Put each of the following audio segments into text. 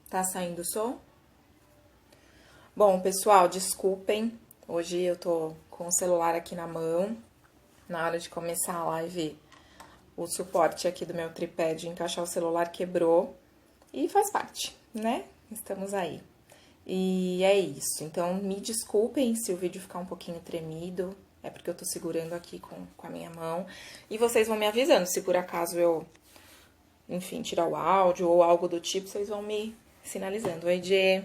Tá saindo o som? Bom, pessoal, desculpem. Hoje eu tô com o celular aqui na mão. Na hora de começar a live, o suporte aqui do meu tripé de encaixar o celular quebrou. E faz parte, né? Estamos aí. E é isso. Então, me desculpem se o vídeo ficar um pouquinho tremido. É porque eu tô segurando aqui com a minha mão. E vocês vão me avisando se por acaso eu, enfim, tirar o áudio ou algo do tipo, vocês vão me sinalizando. Oi, Gê.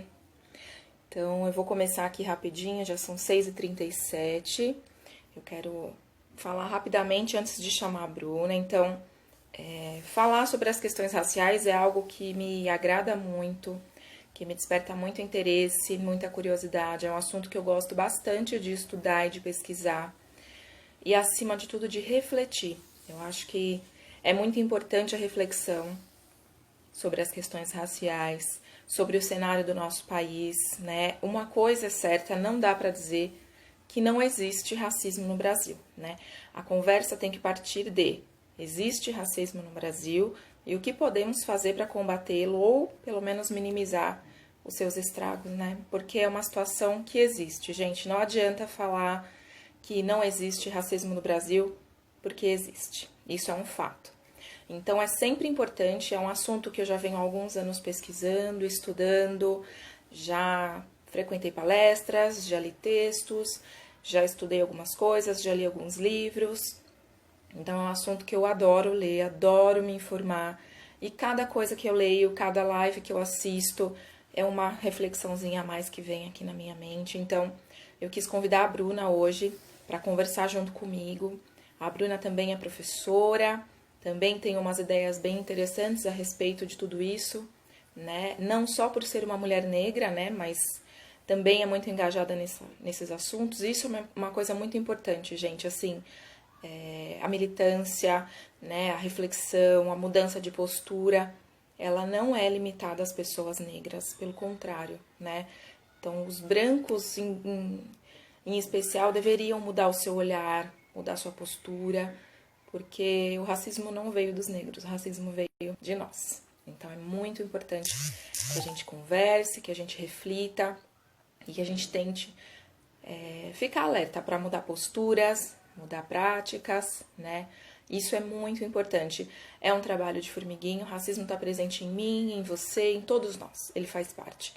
Então, eu vou começar aqui rapidinho, já são 6h37. Eu quero falar rapidamente antes de chamar a Bruna. Então, falar sobre as questões raciais é algo que me agrada muito, que me desperta muito interesse, muita curiosidade. É um assunto que eu gosto bastante de estudar e de pesquisar. E, acima de tudo, de refletir. Eu acho que é muito importante a reflexão sobre as questões raciais, sobre o cenário do nosso país, né? Uma coisa é certa, não dá para dizer que não existe racismo no Brasil, né? A conversa tem que partir de existe racismo no Brasil e o que podemos fazer para combatê-lo ou pelo menos minimizar os seus estragos, né? Porque é uma situação que existe, gente. Não adianta falar que não existe racismo no Brasil, porque existe. Isso é um fato. Então, é sempre importante, é um assunto que eu já venho há alguns anos pesquisando, estudando, já frequentei palestras, já li textos, já estudei algumas coisas, já li alguns livros. Então, é um assunto que eu adoro ler, adoro me informar. E cada coisa que eu leio, cada live que eu assisto, é uma reflexãozinha a mais que vem aqui na minha mente. Então, eu quis convidar a Bruna hoje para conversar junto comigo. A Bruna também é professora, também tem umas ideias bem interessantes a respeito de tudo isso, né? Não só por ser uma mulher negra, né? Mas também é muito engajada nesses assuntos. Isso é uma coisa muito importante, gente. Assim, a militância, né? A reflexão, a mudança de postura, ela não é limitada às pessoas negras, pelo contrário, né? Então, os brancos, em especial, deveriam mudar o seu olhar, mudar a sua postura, porque o racismo não veio dos negros, o racismo veio de nós. Então é muito importante que a gente converse, que a gente reflita e que a gente tente ficar alerta para mudar posturas, mudar práticas, né? Isso é muito importante. É um trabalho de formiguinho, o racismo está presente em mim, em você, em todos nós, ele faz parte.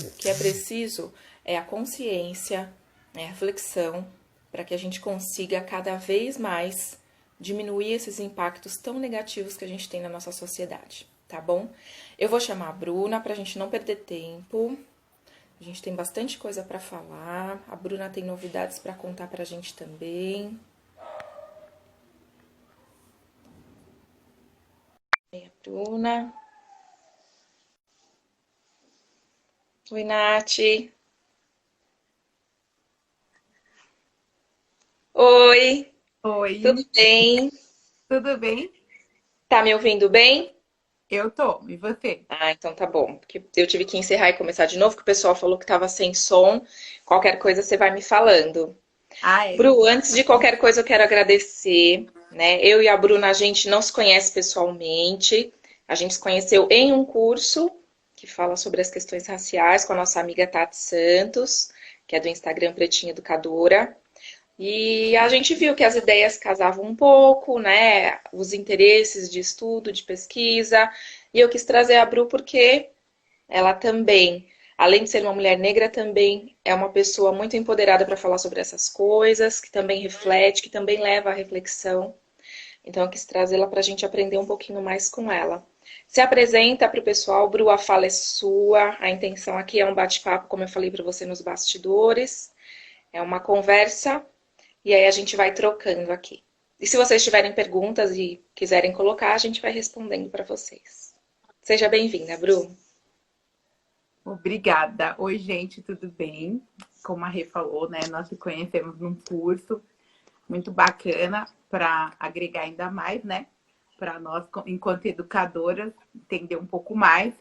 O que é preciso é a consciência, a reflexão, para que a gente consiga cada vez mais diminuir esses impactos tão negativos que a gente tem na nossa sociedade, tá bom? Eu vou chamar a Bruna pra gente não perder tempo. A gente tem bastante coisa para falar. A Bruna tem novidades para contar pra gente também. Oi, a Bruna. Oi, Nath. Oi, tudo Oi, bem? tudo bem? Tá me ouvindo bem? Eu tô, e você? Ah, então tá bom. Porque eu tive que encerrar e começar de novo, que o pessoal falou que tava sem som. Qualquer coisa você vai me falando. Ah, é. Bru, antes de qualquer coisa eu quero agradecer, né? Eu e a Bruna, a gente não se conhece pessoalmente. A gente se conheceu em um curso que fala sobre as questões raciais com a nossa amiga Tati Santos, que é do Instagram Pretinha Educadora. E a gente viu que as ideias casavam um pouco, né? Os interesses de estudo, de pesquisa. E eu quis trazer a Bru porque ela também, além de ser uma mulher negra, também é uma pessoa muito empoderada para falar sobre essas coisas, que também reflete, que também leva à reflexão. Então eu quis trazê-la para a gente aprender um pouquinho mais com ela. Se apresenta para o pessoal, Bru, a fala é sua. A intenção aqui é um bate-papo, como eu falei para você nos bastidores. É uma conversa e aí a gente vai trocando aqui. E se vocês tiverem perguntas e quiserem colocar, a gente vai respondendo para vocês. Seja bem-vinda, Bru. Obrigada. Oi, gente, tudo bem? Como a Rê falou, né? Nós nos conhecemos num curso muito bacana para agregar ainda mais, né? Para nós, enquanto educadoras, entender um pouco mais.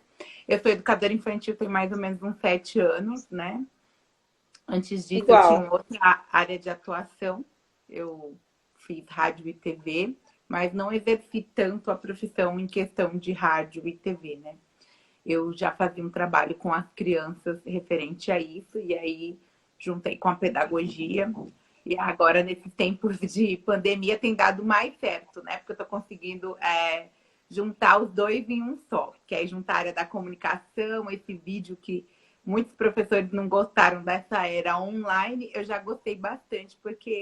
Eu sou educadora infantil, tem mais ou menos uns 7 anos, né? Antes disso, eu tinha Igual. outra área de atuação. Eu fiz rádio e TV, mas não exerci tanto a profissão em questão de rádio e TV, né? eu já fazia um trabalho com as crianças referente a isso, e aí juntei com a pedagogia. E agora, nesses tempos de pandemia, tem dado mais certo, né? Porque eu estou conseguindo juntar os dois em um só, que é juntar a área da comunicação, esse vídeo que muitos professores não gostaram dessa era online, eu já gostei bastante, porque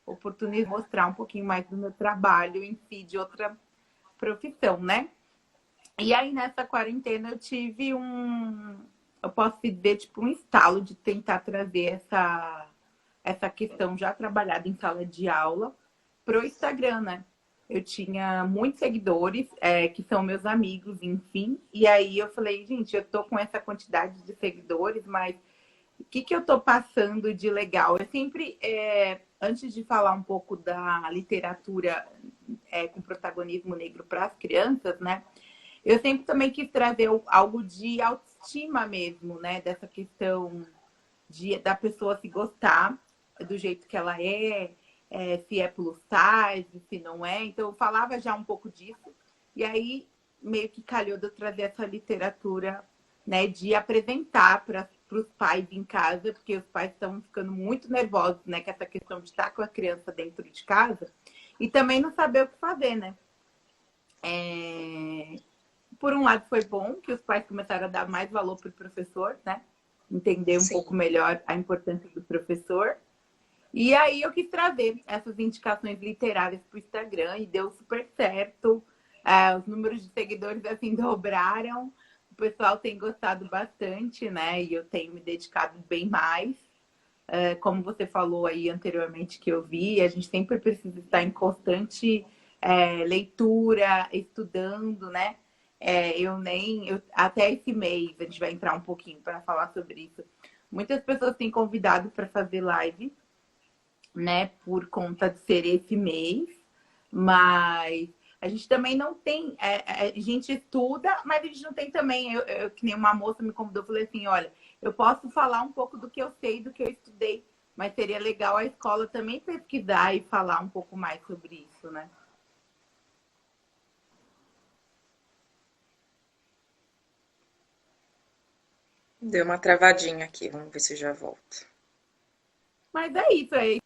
oportuniza mostrar um pouquinho mais do meu trabalho em si, de outra profissão, né? E aí, nessa quarentena, eu tive eu posso dizer, tipo, um estalo de tentar trazer essa questão já trabalhada em sala de aula para o Instagram, né? Eu tinha muitos seguidores, que são meus amigos, enfim. E aí eu falei, gente, eu tô com essa quantidade de seguidores, mas o que eu tô passando de legal? Eu sempre, antes de falar um pouco da literatura com protagonismo negro para as crianças, né? Eu sempre também quis trazer algo de autoestima mesmo, né? Dessa questão da pessoa se gostar do jeito que ela se é plus size, se não é. Então, eu falava já um pouco disso. E aí, meio que calhou de eu trazer essa literatura, né? De apresentar para os pais em casa, porque os pais estão ficando muito nervosos, né? Com essa questão de estar com a criança dentro de casa. E também não saber o que fazer, né? Por um lado, foi bom que os pais começaram a dar mais valor para o professor, né? Entender um pouco melhor a importância do professor. E aí eu quis trazer essas indicações literárias para o Instagram e deu super certo. Os números de seguidores assim dobraram. O pessoal tem gostado bastante, né? E eu tenho me dedicado bem mais. Como você falou aí anteriormente que eu vi, a gente sempre precisa estar em constante leitura, estudando, né? Até esse mês, a gente vai entrar um pouquinho para falar sobre isso. Muitas pessoas têm convidado para fazer live, né? Por conta de ser esse mês, mas a gente também não tem. A gente estuda, mas a gente não tem também. Que nem uma moça me convidou, eu falei assim: olha, eu posso falar um pouco do que eu sei, do que eu estudei, mas seria legal a escola também pesquisar e falar um pouco mais sobre isso, né? Deu uma travadinha aqui, vamos ver se já volta. Mas é isso aí.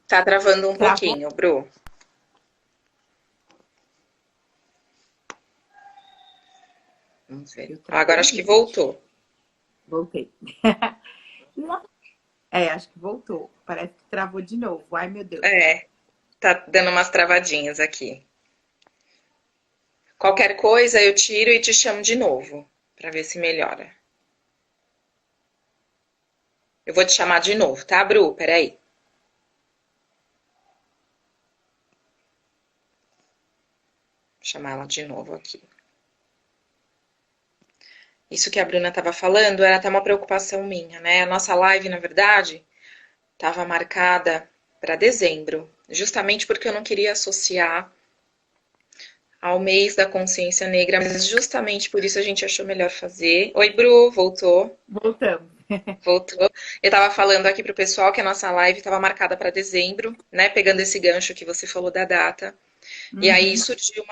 Tá travando um pouquinho, Bru. Vamos ver. Agora acho que voltou. Voltei. Acho que voltou. Parece que travou de novo. Ai, meu Deus. Tá dando umas travadinhas aqui. Qualquer coisa eu tiro e te chamo de novo, pra ver se melhora. Eu vou te chamar de novo, tá, Bru? Peraí. Vou chamar ela de novo aqui. Isso que a Bruna estava falando era até uma preocupação minha, né? A nossa live, na verdade, estava marcada para dezembro, justamente porque eu não queria associar ao mês da consciência negra, mas justamente por isso a gente achou melhor fazer. Oi, Bru, voltou? Voltamos. Voltou. Eu estava falando aqui para o pessoal que a nossa live estava marcada para dezembro, né? Pegando esse gancho que você falou da data. E aí surgiu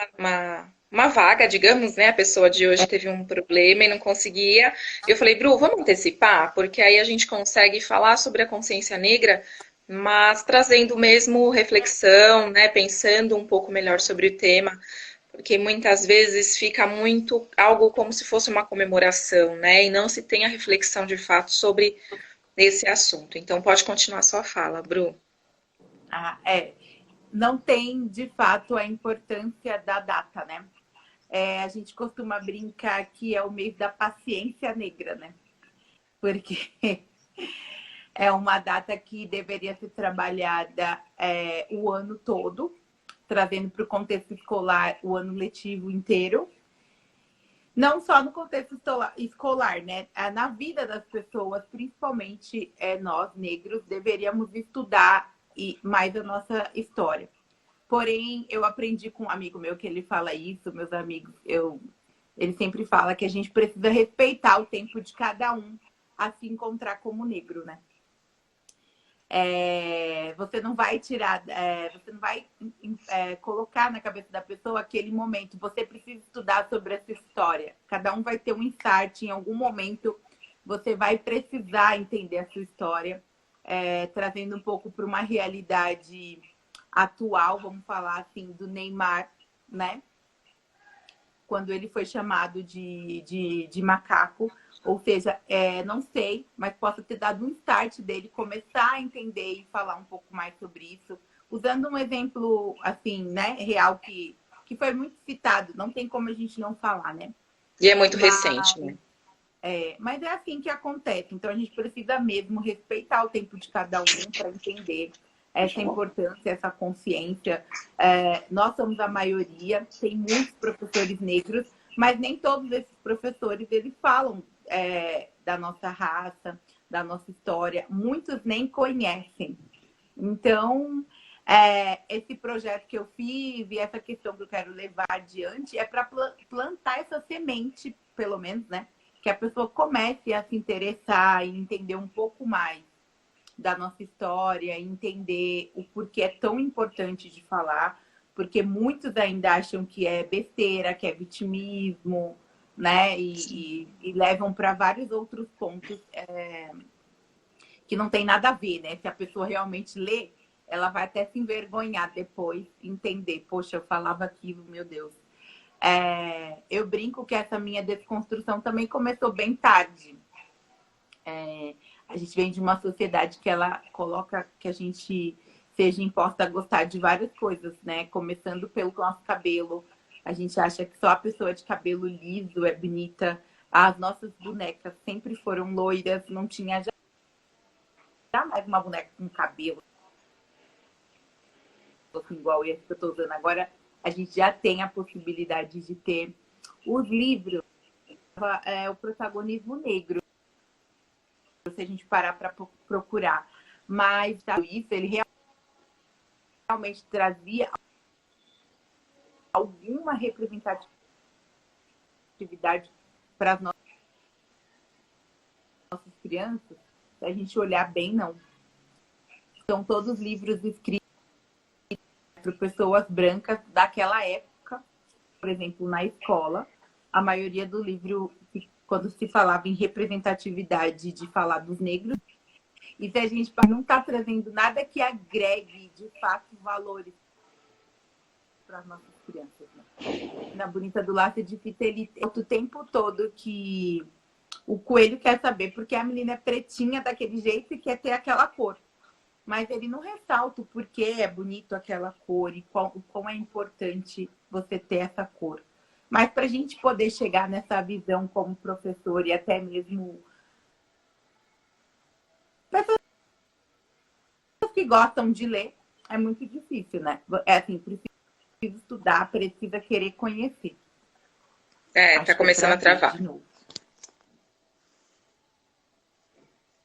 uma vaga, digamos, né? A pessoa de hoje teve um problema e não conseguia. E eu falei, Bru, vamos antecipar? Porque aí a gente consegue falar sobre a consciência negra, mas trazendo mesmo reflexão, né? Pensando um pouco melhor sobre o tema. Porque muitas vezes fica muito algo como se fosse uma comemoração, né? E não se tem a reflexão de fato sobre esse assunto. Então pode continuar a sua fala, Bru. Não tem, de fato, a importância da data, né? A gente costuma brincar que é o mês da paciência negra, né? Porque é uma data que deveria ser trabalhada o ano todo, trazendo para o contexto escolar o ano letivo inteiro. Não só no contexto escolar, né? Na vida das pessoas, principalmente nós, negros, deveríamos estudar mais a nossa história. Porém, eu aprendi com um amigo meu que ele fala isso, meus amigos, eu ele sempre fala que a gente precisa respeitar o tempo de cada um a se encontrar como negro, né? Você não vai tirar, você não vai colocar na cabeça da pessoa aquele momento. Você precisa estudar sobre essa história. Cada um vai ter um insight em algum momento. Você vai precisar entender a sua história, trazendo um pouco para uma realidade atual, vamos falar assim, do Neymar, né? Quando ele foi chamado de macaco. Ou seja, não sei, mas posso ter dado um start dele começar a entender e falar um pouco mais sobre isso. Usando um exemplo, assim, né, real, que foi muito citado. Não tem como a gente não falar, né? E é muito recente, né? Mas é assim que acontece. Então, a gente precisa mesmo respeitar o tempo de cada um para entender essa importância, essa consciência. Nós somos a maioria, tem muitos professores negros, mas nem todos esses professores eles falam da nossa raça, da nossa história. Muitos nem conhecem. Então, esse projeto que eu fiz e essa questão que eu quero levar adiante é para plantar essa semente, pelo menos, né? Que a pessoa comece a se interessar e entender um pouco mais da nossa história, entender o porquê é tão importante de falar, porque muitos ainda acham que é besteira, que é vitimismo, né? E levam para vários outros pontos que não tem nada a ver, né? Se a pessoa realmente lê, ela vai até se envergonhar depois, entender, poxa, eu falava aquilo, meu Deus. Eu brinco que essa minha desconstrução também começou bem tarde. A gente vem de uma sociedade que ela coloca que a gente seja imposta a gostar de várias coisas, né? Começando pelo nosso cabelo. A gente acha que só a pessoa de cabelo liso é bonita. As nossas bonecas sempre foram loiras, não tinha jamais uma boneca com cabelo assim, igual esse que eu estou usando agora. A gente já tem a possibilidade de ter os livros, o protagonismo negro, se a gente parar para procurar. Mas tá, isso ele realmente trazia alguma representatividade para as nossas crianças. Se a gente olhar bem, não. São todos livros escritos por pessoas brancas daquela época, por exemplo, na escola. A maioria do livro, quando se falava em representatividade de falar dos negros, e se a gente não está trazendo nada que agregue, de fato, valores para as nossas crianças. Né? Na Bonita do Laço de Fita, ele o tempo todo que o coelho quer saber porque a menina é pretinha daquele jeito e quer ter aquela cor. Mas ele não ressalta o porquê é bonito aquela cor e o quão é importante você ter essa cor. Mas para a gente poder chegar nessa visão como professor e até mesmo pessoas que gostam de ler, é muito difícil, né? É assim, precisa estudar, precisa querer conhecer. Tá começando a travar.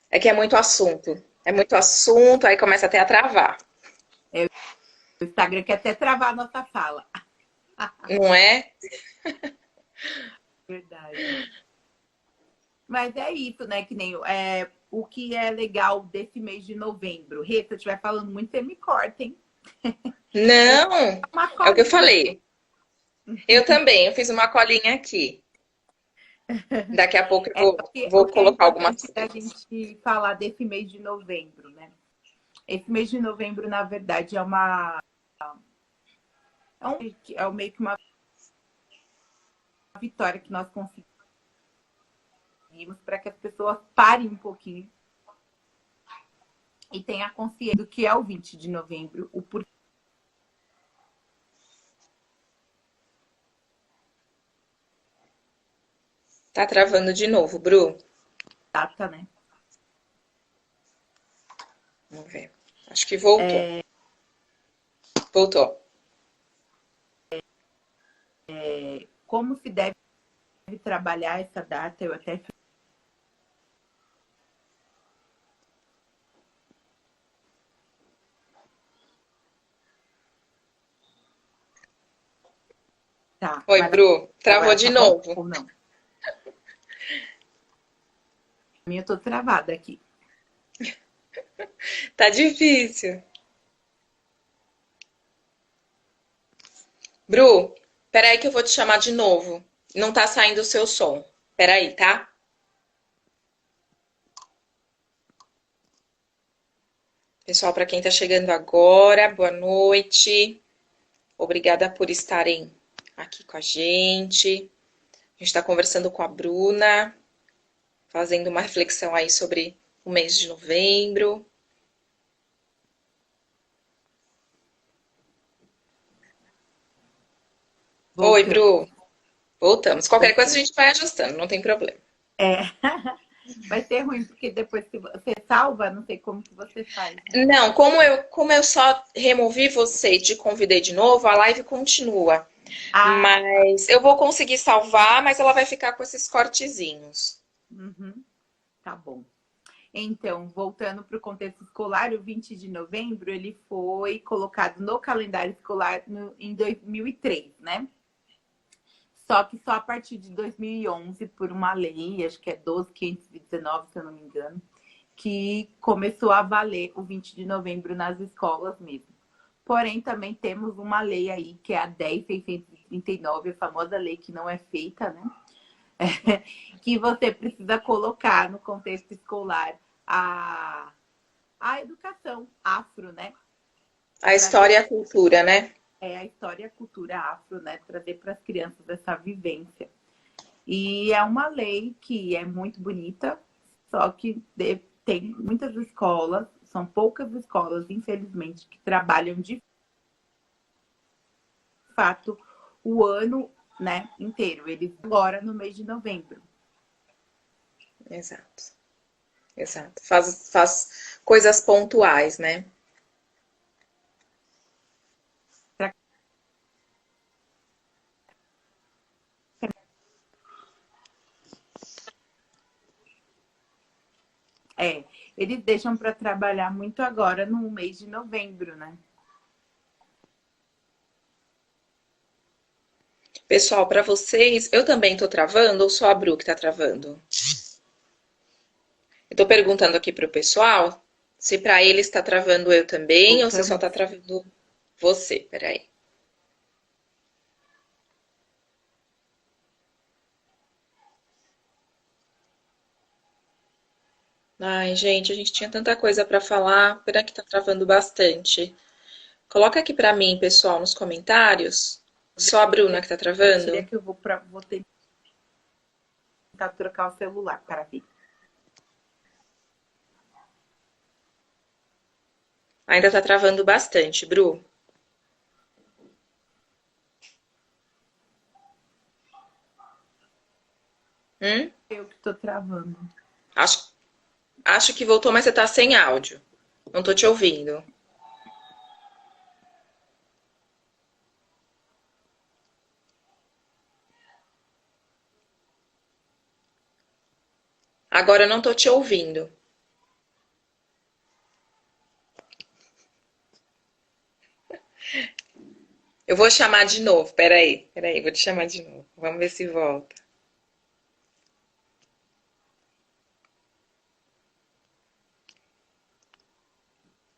É que é muito assunto. É muito assunto, aí começa até a travar. O Instagram quer até travar a nossa fala. Não é? Verdade. Mas é isso, né? Que nem o que é legal desse mês de novembro. Rê, se eu estiver falando muito, você me corta, hein? Não, é o que eu falei. Eu também, eu fiz uma colinha aqui. Daqui a pouco eu vou colocar algumas coisas. A gente falar desse mês de novembro, né? Esse mês de novembro, na verdade, é meio que uma vitória que nós conseguimos para que as pessoas parem um pouquinho e tenham consciência do que é o 20 de novembro, o porquê. Tá travando de novo, Bru. Data, né? Vamos ver. Acho que voltou. Voltou. Como se deve trabalhar essa data, eu até tá. Oi, Mas Bru. Travou agora de tá bom novo. ou não? A minha eu tô travada aqui. Tá difícil. Bru, peraí que eu vou te chamar de novo. Não tá saindo o seu som. Peraí, tá? Pessoal, para quem tá chegando agora, boa noite. Obrigada por estarem aqui com a gente. A gente está conversando com a Bruna, fazendo uma reflexão aí sobre o mês de novembro. Oi, Voltamos. Bru. Voltamos. Qualquer coisa a Voltamos. gente vai ajustando, não tem problema. É, vai ser ruim, porque depois que você salva, não sei como que você faz, né? Não, como eu só removi você e te convidei de novo, a live continua. Ah, tá. Mas eu vou conseguir salvar, mas ela vai ficar com esses cortezinhos. Uhum, tá bom. Então, voltando para o contexto escolar, o 20 de novembro ele foi colocado no calendário escolar em 2003, né? Só que só a partir de 2011, por uma lei, acho que é 12.519, se eu não me engano, que começou a valer o 20 de novembro nas escolas mesmo. Porém, também temos uma lei aí, que é a 10.639, a famosa lei que não é feita, né? Que você precisa colocar no contexto escolar a educação afro, né? A Trazer história e a cultura, né? a história e a cultura afro, né? Trazer para as crianças essa vivência. E é uma lei que é muito bonita, só que tem muitas escolas, são poucas escolas, infelizmente, que trabalham de fato o ano, né, inteiro. Eles agora no mês de novembro. Exato, exato. Faz coisas pontuais, né? É, eles deixam para trabalhar muito agora no mês de novembro, né? Pessoal, para vocês, eu também tô travando ou só a Bru que tá travando? Eu tô perguntando aqui pro pessoal se para eles está travando eu também ou se só Voltamos. tá travando você. Peraí. Ai, gente, a gente tinha tanta coisa para falar, pena que tá travando bastante. Coloca aqui para mim, pessoal, nos comentários. Só a Bruna que tá Compartilha travando? que eu vou tentar trocar o celular para ver. Ainda tá travando bastante, Bru. Hum? Eu que tô travando. Acho, acho que voltou, mas você tá sem áudio. Não tô te ouvindo. Agora eu não tô te ouvindo. Eu vou chamar de novo. Peraí, vou te chamar de novo. Vamos ver se volta.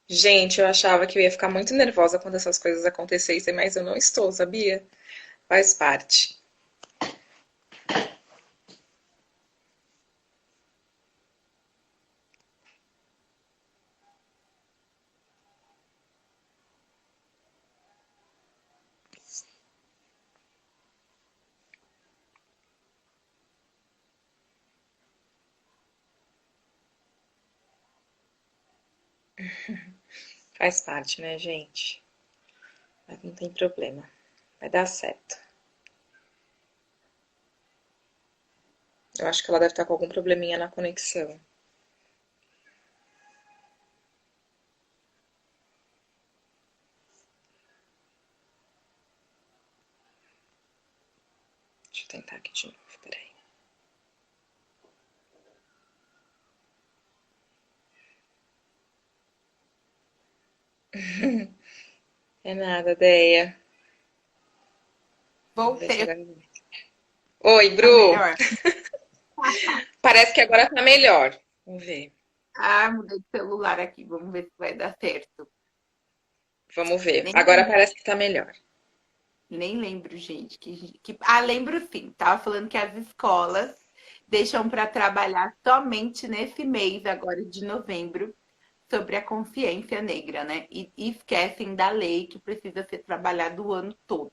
Gente, eu achava que eu ia ficar muito nervosa quando essas coisas acontecessem, mas eu não estou, sabia? Faz parte. Faz parte, né, gente? Mas não tem problema. Vai dar certo. Eu acho que ela deve estar com algum probleminha na conexão. Deixa eu tentar aqui de novo, peraí. É nada, Deia. Vamos ver se Voltei, agora... Oi, tá Bru. melhor. Parece que agora tá melhor. Vamos ver. Ah, mudei de celular aqui, vamos ver se vai dar certo. Vamos ver. Nem Agora lembro, parece que tá melhor. nem lembro, gente. Ah, lembro sim. Tava falando que as escolas deixam para trabalhar somente nesse mês, agora de novembro, sobre a consciência negra, né? E esquecem da lei que precisa ser trabalhada o ano todo.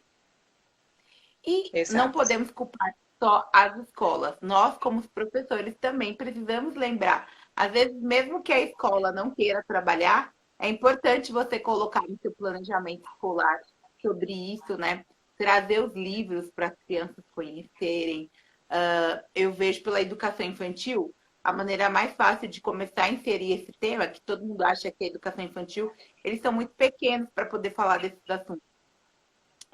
E não Exato. podemos culpar só as escolas. Nós, como os professores, também precisamos lembrar. Às vezes, mesmo que a escola não queira trabalhar, é importante você colocar no seu planejamento escolar sobre isso, né? Trazer os livros para as crianças conhecerem. Eu vejo pela educação infantil a maneira mais fácil de começar a inserir esse tema, que todo mundo acha que é educação infantil, eles são muito pequenos para poder falar desses assuntos.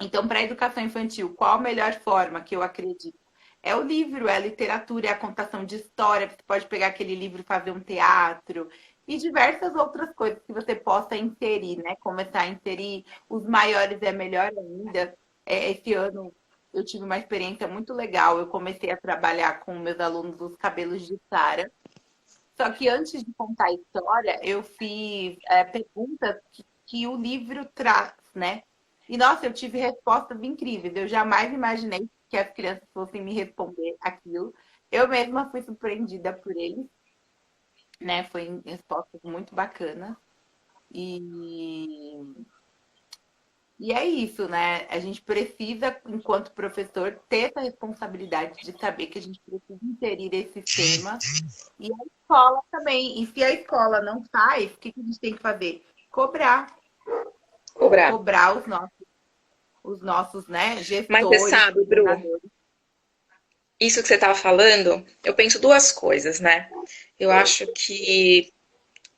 Então, para a educação infantil, qual a melhor forma que eu acredito? É o livro, é a literatura, é a contação de história. Você pode pegar aquele livro e fazer um teatro e diversas outras coisas que você possa inserir, né? Começar a inserir. Os maiores é melhor ainda. Esse ano eu tive uma experiência muito legal. Eu comecei a trabalhar com meus alunos os cabelos de Sara. Só que antes de contar a história, eu fiz perguntas que o livro traz, né? E nossa, eu tive respostas incríveis. Eu jamais imaginei que as crianças fossem me responder aquilo. Eu mesma fui surpreendida por eles, né? Foi respostas muito bacanas. E, e é isso, né? A gente precisa, enquanto professor, ter essa responsabilidade de saber que a gente precisa inserir esses temas. E a escola também. E se a escola não faz, o que a gente tem que fazer? Cobrar. Cobrar. Cobrar os nossos, né, Mas você gestores, sabe, Bru, coordenadores. isso que você estava falando, eu penso duas coisas, né? Eu acho que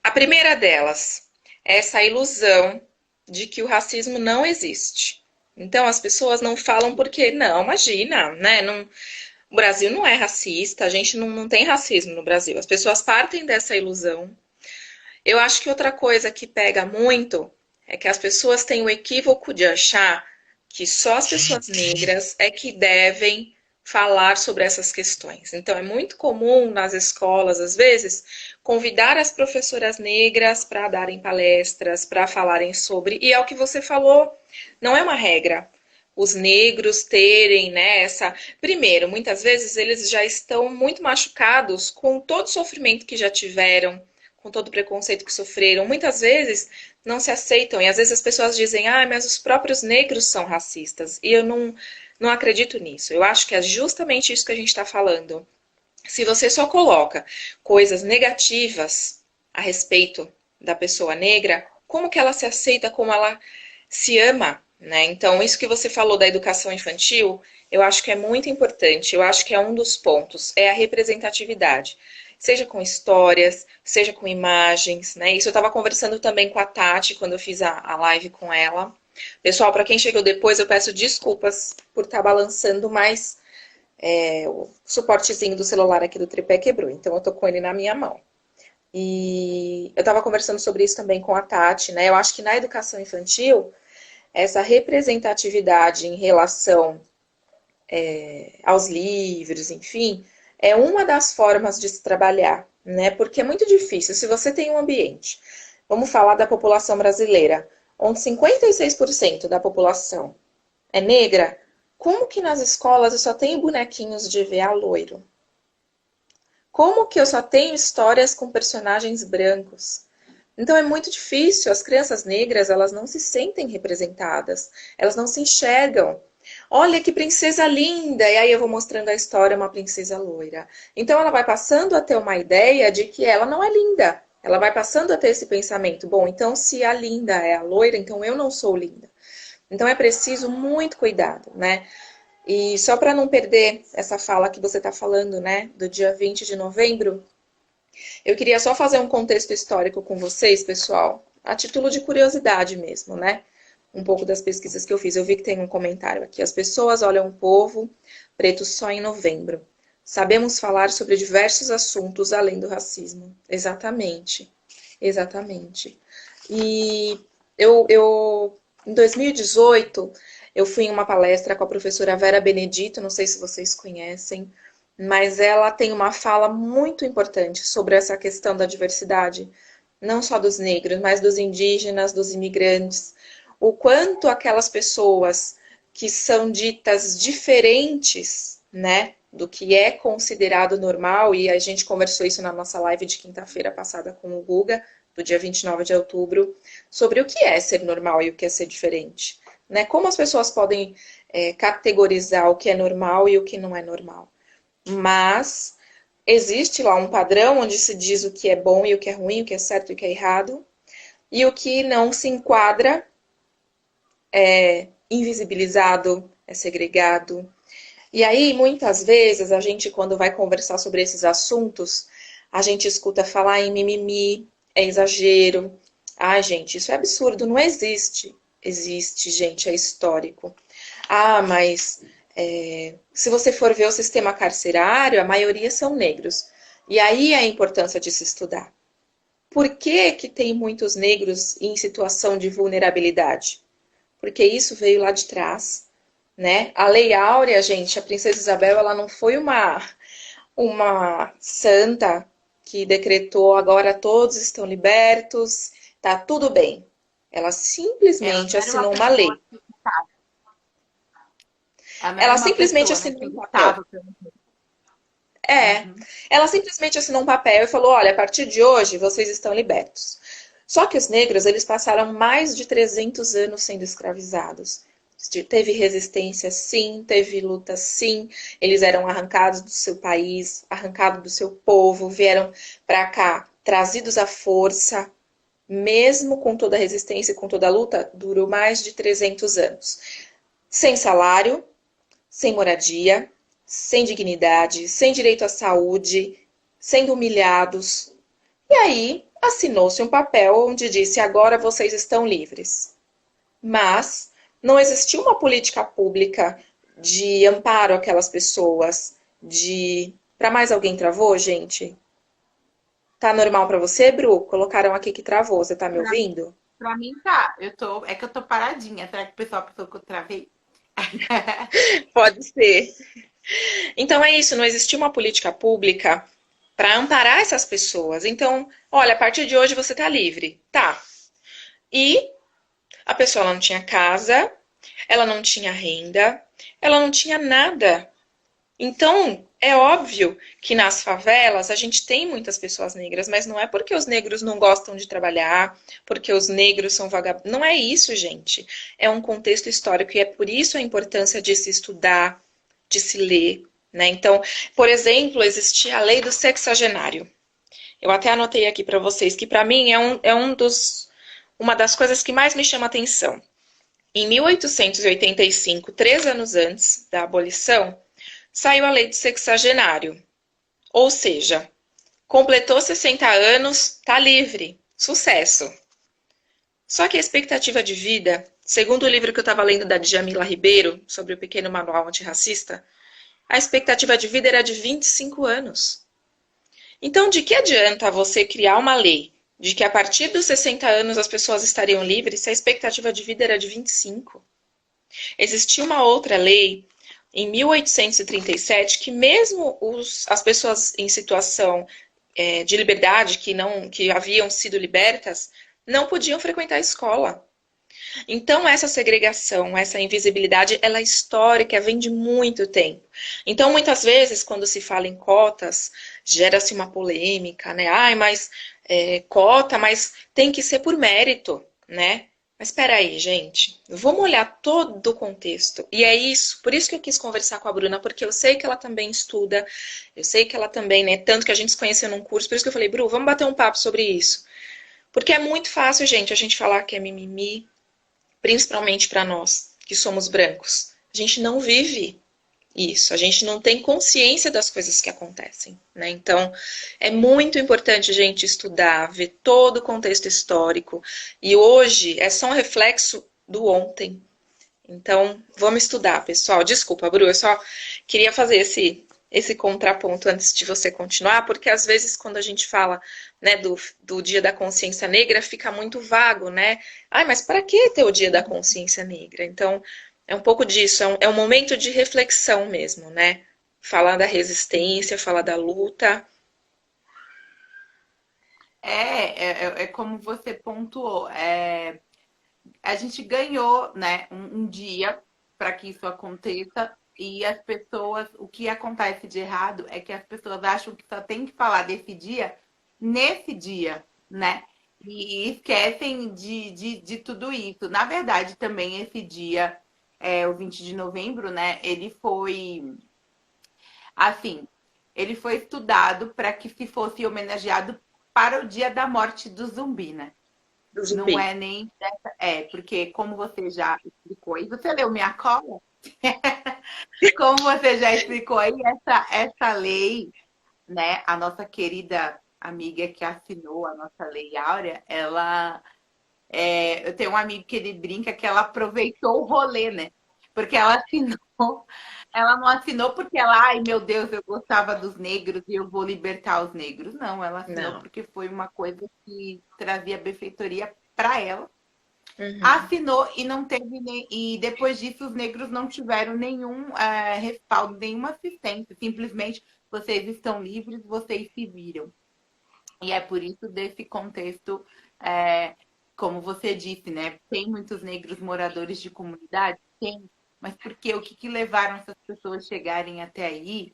a primeira delas é essa ilusão de que o racismo não existe. Então as pessoas não falam porque, não, imagina, né? Não, o Brasil não é racista, a gente não tem racismo no Brasil. As pessoas partem dessa ilusão. Eu acho que outra coisa que pega muito é que as pessoas têm o equívoco de achar que só as pessoas negras é que devem falar sobre essas questões. Então, é muito comum nas escolas, às vezes, convidar as professoras negras para darem palestras, para falarem sobre. E é o que você falou, não é uma regra. Os negros terem, né, essa. Primeiro, muitas vezes eles já estão muito machucados com todo o sofrimento que já tiveram, com todo o preconceito que sofreram. Muitas vezes não se aceitam. E às vezes as pessoas dizem, ah, mas os próprios negros são racistas. E eu não acredito nisso. Eu acho que é justamente isso que a gente está falando. Se você só coloca coisas negativas a respeito da pessoa negra, como que ela se aceita, como ela se ama, né? Então, isso que você falou da educação infantil, eu acho que é muito importante. Eu acho que é um dos pontos, é a representatividade. Seja com histórias, seja com imagens, né? Isso eu estava conversando também com a Tati quando eu fiz a live com ela. Pessoal, para quem chegou depois, eu peço desculpas por estar balançando, mas o suportezinho do celular aqui do tripé quebrou, então eu tô com ele na minha mão. E eu estava conversando sobre isso também com a Tati, né? Eu acho que na educação infantil, essa representatividade em relação aos livros, enfim, é uma das formas de se trabalhar, né? Porque é muito difícil. Se você tem um ambiente, vamos falar da população brasileira, onde 56% da população é negra, como que nas escolas eu só tenho bonequinhos de EVA loiro? Como que eu só tenho histórias com personagens brancos? Então é muito difícil, as crianças negras, elas não se sentem representadas, elas não se enxergam. Olha que princesa linda! E aí eu vou mostrando a história, uma princesa loira. Então ela vai passando a ter uma ideia de que ela não é linda. Ela vai passando a ter esse pensamento, bom, então se a linda é a loira, então eu não sou linda. Então é preciso muito cuidado, né? E só para não perder essa fala que você está falando, né, do dia 20 de novembro, eu queria só fazer um contexto histórico com vocês, pessoal, a título de curiosidade mesmo, né? Um pouco das pesquisas que eu fiz. Eu vi que tem um comentário aqui. As pessoas olham o povo preto só em novembro. Sabemos falar sobre diversos assuntos além do racismo. Exatamente. Exatamente. E em 2018, Eu fui em uma palestra com a professora Vera Benedito, não sei se vocês conhecem, mas ela tem uma fala muito importante sobre essa questão da diversidade, não só dos negros, mas dos indígenas, dos imigrantes, o quanto aquelas pessoas que são ditas diferentes, né, do que é considerado normal, e a gente conversou isso na nossa live de quinta-feira passada com o Guga, do dia 29 de outubro, sobre o que é ser normal e o que é ser diferente, né? Como as pessoas podem categorizar o que é normal e o que não é normal. Mas existe lá um padrão onde se diz o que é bom e o que é ruim, o que é certo e o que é errado, e o que não se enquadra é invisibilizado, é segregado. E aí, muitas vezes, a gente, quando vai conversar sobre esses assuntos, a gente escuta falar em mimimi, é exagero. Ah, gente, isso é absurdo, não existe. Existe, gente, é histórico. Ah, mas se você for ver o sistema carcerário, a maioria são negros. E aí a importância de se estudar. Por que que tem muitos negros em situação de vulnerabilidade? Porque isso veio lá de trás, né? A Lei Áurea, gente, a Princesa Isabel, ela não foi uma santa que decretou agora todos estão libertos, tá tudo bem. Ela Ela simplesmente não era uma assinou uma lei. pessoa que estava. Ela não era Ela uma simplesmente pessoa, né, assinou que um papel. estava pelo mundo. É, Uhum. ela simplesmente assinou um papel e falou: olha, a partir de hoje vocês estão libertos. Só que os negros, eles passaram mais de 300 anos sendo escravizados. Teve resistência, sim, teve luta, sim. Eles eram arrancados do seu país, arrancados do seu povo, vieram para cá trazidos à força, mesmo com toda a resistência e com toda a luta, durou mais de 300 anos. Sem salário, sem moradia, sem dignidade, sem direito à saúde, sendo humilhados. E aí assinou-se um papel onde disse: agora vocês estão livres. Mas não existiu uma política pública de amparo àquelas pessoas, de. Para mais alguém travou, gente? Tá normal para você, Bru? Colocaram aqui que travou. Você tá me Pra, ouvindo? pra mim tá. É que eu tô paradinha. Será que o pessoal pensou que eu travei? Pode ser. Então é isso, não existiu uma política pública para amparar essas pessoas. Então, olha, a partir de hoje você tá livre. Tá. E a pessoa ela não tinha casa, ela não tinha renda, ela não tinha nada. Então, é óbvio que nas favelas a gente tem muitas pessoas negras, mas não é porque os negros não gostam de trabalhar, porque os negros são vagabundos. Não é isso, gente. É um contexto histórico e é por isso a importância de se estudar, de se ler, né? Então, por exemplo, existia a lei do sexagenário. Eu até anotei aqui para vocês que para mim uma das coisas que mais me chama atenção. Em 1885, 3 anos antes da abolição, saiu a lei do sexagenário. Ou seja, completou 60 anos, tá livre. Sucesso. Só que a expectativa de vida, segundo o livro que eu estava lendo da Djamila Ribeiro, sobre o pequeno manual antirracista, a expectativa de vida era de 25 anos. Então, de que adianta você criar uma lei de que a partir dos 60 anos as pessoas estariam livres se a expectativa de vida era de 25? Existia uma outra lei em 1837 que mesmo as pessoas em situação de liberdade que haviam sido libertas não podiam frequentar a escola. Então, essa segregação, essa invisibilidade, ela é histórica, vem de muito tempo. Então, muitas vezes, quando se fala em cotas, gera-se uma polêmica, né? Ai, mas cota, mas tem que ser por mérito, né? Mas espera aí, gente. Vamos olhar todo o contexto. E é isso, por isso que eu quis conversar com a Bruna, porque eu sei que ela também estuda, eu sei que ela também, né? Tanto que a gente se conheceu num curso, por isso que eu falei, Bru, vamos bater um papo sobre isso. Porque é muito fácil, gente, a gente falar que é mimimi, principalmente para nós que somos brancos. A gente não vive isso, a gente não tem consciência das coisas que acontecem, né? Então, é muito importante a gente estudar, ver todo o contexto histórico. E hoje é só um reflexo do ontem. Então, vamos estudar, pessoal. Desculpa, Bru, eu só queria fazer esse contraponto antes de você continuar, porque às vezes quando a gente fala, né, do Dia da Consciência Negra, fica muito vago, né? Ai, mas para que ter o Dia da Consciência Negra? Então, É um pouco disso, é um momento de reflexão mesmo, né? Falar da resistência, falar da luta. É como você pontuou. A gente ganhou, né, um dia para que isso aconteça. E as pessoas, o que acontece de errado é que as pessoas acham que só tem que falar desse dia nesse dia, né? E esquecem de tudo isso. Na verdade, também esse dia, o 20 de novembro, né? Ele foi assim, ele foi estudado para que se fosse homenageado para o dia da morte do zumbi, né? Do Não zumbi. é nem dessa. Porque como você já explicou, e você leu minha cola? Como você já explicou aí, essa lei, né? A nossa querida amiga que assinou a nossa lei Áurea, eu tenho um amigo que ele brinca que ela aproveitou o rolê, né? Porque ela assinou, ela não assinou porque ela, ai meu Deus, eu gostava dos negros e eu vou libertar os negros. Não, ela assinou Não. porque foi uma coisa que trazia benfeitoria para ela. Uhum. Assinou e não teve nem, e depois disso os negros não tiveram nenhum respaldo, nenhuma assistência. Simplesmente vocês estão livres, vocês se viram. E é por isso desse contexto, é, como você disse, né? Tem muitos negros moradores de comunidade? Tem. Mas por quê? O que levaram essas pessoas a chegarem até aí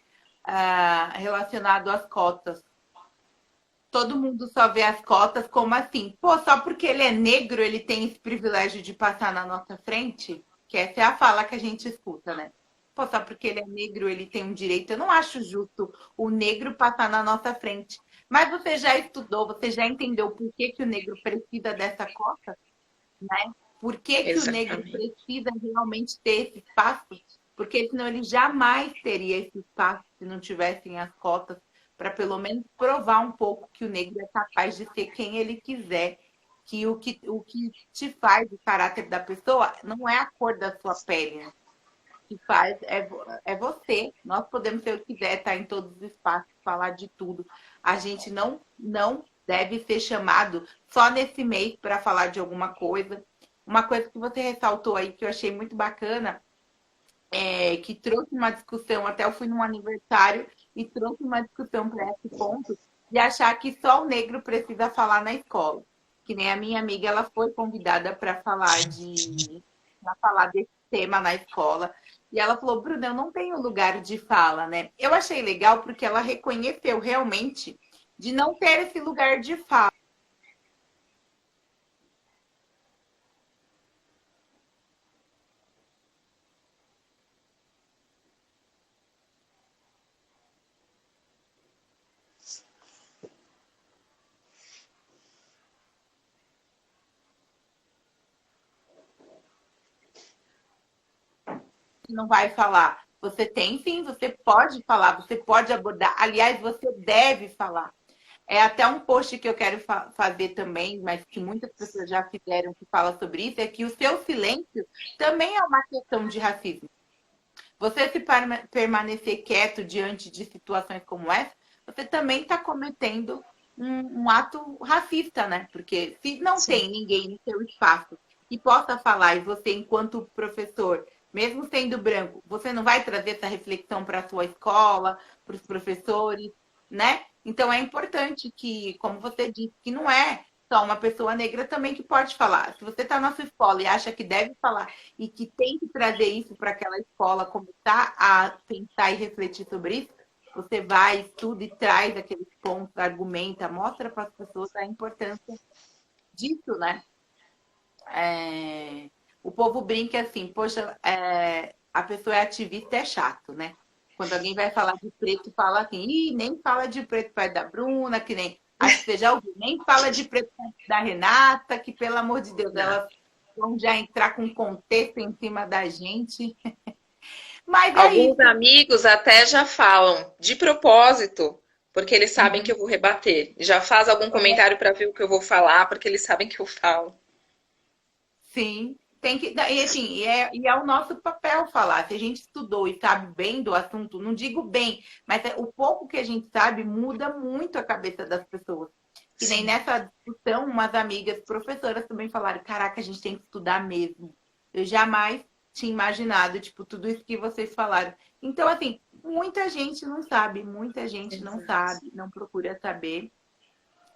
relacionado às cotas? Todo mundo só vê as cotas como assim, pô, só porque ele é negro, ele tem esse privilégio de passar na nossa frente? Que essa é a fala que a gente escuta, né? Pô, só porque ele é negro, ele tem um direito. Eu não acho justo o negro passar na nossa frente. Mas você já estudou, você já entendeu por que, que o negro precisa dessa cota, né? Por que, que o negro Exatamente. precisa realmente ter esse espaço? Porque senão ele jamais teria esse espaço se não tivessem as cotas para pelo menos provar um pouco que o negro é capaz de ser quem ele quiser. Que o que te faz o caráter da pessoa não é a cor da sua pele, né? O que faz é você. Nós podemos ser o que quiser, estar em todos os espaços, falar de tudo. A gente não deve ser chamado só nesse mês para falar de alguma coisa. Uma coisa que você ressaltou aí que eu achei muito bacana que trouxe uma discussão, até eu fui num aniversário e trouxe uma discussão para esse ponto, de achar que só o negro precisa falar na escola. Que nem a minha amiga, ela foi convidada para falar desse tema na escola. E ela falou, Bruna, eu não tenho lugar de fala, né? Eu achei legal porque ela reconheceu realmente de não ter esse lugar de fala. Não vai falar. Você tem sim, você pode falar, você pode abordar. Aliás, você deve falar. É até um post que eu quero fazer também, mas que muitas pessoas já fizeram que fala sobre isso, é que o seu silêncio também é uma questão de racismo. Você se permanecer quieto diante de situações como essa, você também está cometendo um ato racista, né? Porque se não Sim. tem ninguém no seu espaço que possa falar, e você, enquanto professor, mesmo sendo branco, você não vai trazer essa reflexão para a sua escola, para os professores, né? Então é importante que, como você disse, que não é só uma pessoa negra também que pode falar. Se você está na sua escola e acha que deve falar e que tem que trazer isso para aquela escola, começar a pensar e refletir sobre isso, você vai, estuda e traz aqueles pontos, argumenta, mostra para as pessoas a importância disso, né? O povo brinca assim, poxa, a pessoa é ativista, é chato, né? Quando alguém vai falar de preto, fala assim, ih, nem fala de preto pai da Bruna, que nem. Acho que você já ouviu, nem fala de preto da Renata, que pelo amor de Deus, Não. elas vão já entrar com contexto em cima da gente. Mas é Alguns isso. amigos até já falam de propósito, porque eles sabem que Uhum. eu vou rebater. Já faz algum comentário para ver o que eu vou falar, porque eles sabem que eu falo. Sim, tem que. E assim, e é o nosso papel falar. Se a gente estudou e sabe bem do assunto, não digo bem, mas o pouco que a gente sabe muda muito a cabeça das pessoas. Que nem Sim. nessa discussão, umas amigas professoras também falaram: caraca, a gente tem que estudar mesmo. Eu jamais tinha imaginado, tipo, tudo isso que vocês falaram. Então, assim, muita gente não Exato. sabe, não procura saber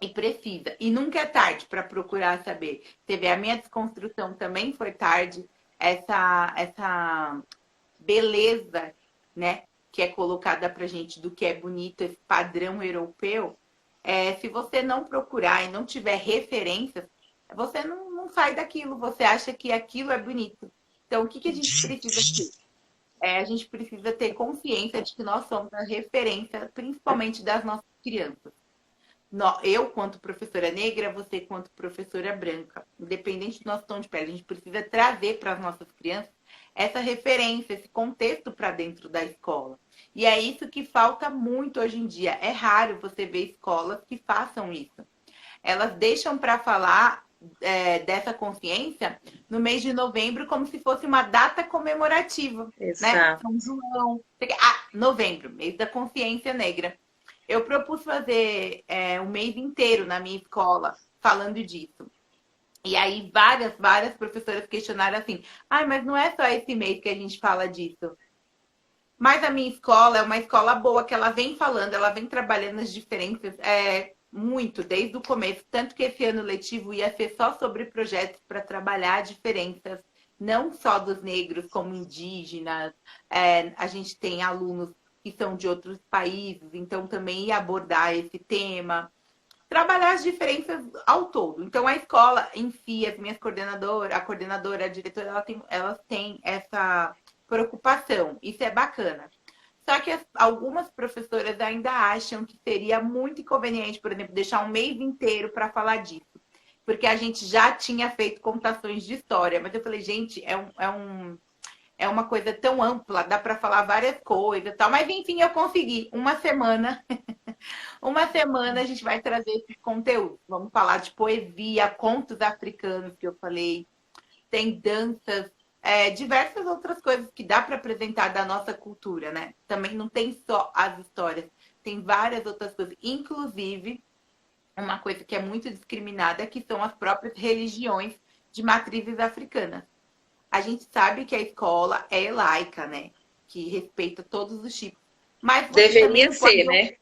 e precisa. E nunca é tarde para procurar saber. Você vê, a minha desconstrução também foi tarde, essa beleza, né, que é colocada pra gente do que é bonito, esse padrão europeu. Se você não procurar e não tiver referências, você não sai daquilo, você acha que aquilo é bonito. Então, o que a gente precisa ter? A gente precisa ter consciência de que nós somos a referência, principalmente das nossas crianças. Eu, quanto professora negra, você, quanto professora branca, independente do nosso tom de pele, a gente precisa trazer para as nossas crianças essa referência, esse contexto para dentro da escola. E é isso que falta muito hoje em dia. É raro você ver escolas que façam isso. Elas deixam para falar dessa consciência no mês de novembro como se fosse uma data comemorativa, né? Exato. São João. Novembro, mês da consciência negra. Eu propus fazer um mês inteiro na minha escola falando disso. E aí várias professoras questionaram assim, mas não é só esse mês que a gente fala disso. Mas a minha escola é uma escola boa, que ela vem falando, ela vem trabalhando as diferenças muito, desde o começo. Tanto que esse ano letivo ia ser só sobre projetos para trabalhar diferenças, não só dos negros, como indígenas. A gente tem alunos que são de outros países, então também ia abordar esse tema. Trabalhar as diferenças ao todo. Então, a escola em si, as minhas coordenadoras, a coordenadora, a diretora, elas têm essa preocupação. Isso é bacana. Só que algumas professoras ainda acham que seria muito inconveniente, por exemplo, deixar um mês inteiro para falar disso. Porque a gente já tinha feito contações de história. Mas eu falei, gente, é uma coisa tão ampla, dá para falar várias coisas e tal. Mas enfim, eu consegui. Uma semana. Uma semana a gente vai trazer esse conteúdo. Vamos falar de poesia, contos africanos que eu falei. Tem danças, diversas outras coisas que dá para apresentar da nossa cultura, né? Também não tem só as histórias, tem várias outras coisas. Inclusive, uma coisa que é muito discriminada, que são as próprias religiões de matrizes africanas. A gente sabe que a escola é laica, né? Que respeita todos os tipos. Mas você também Deveria não pode. ser, né?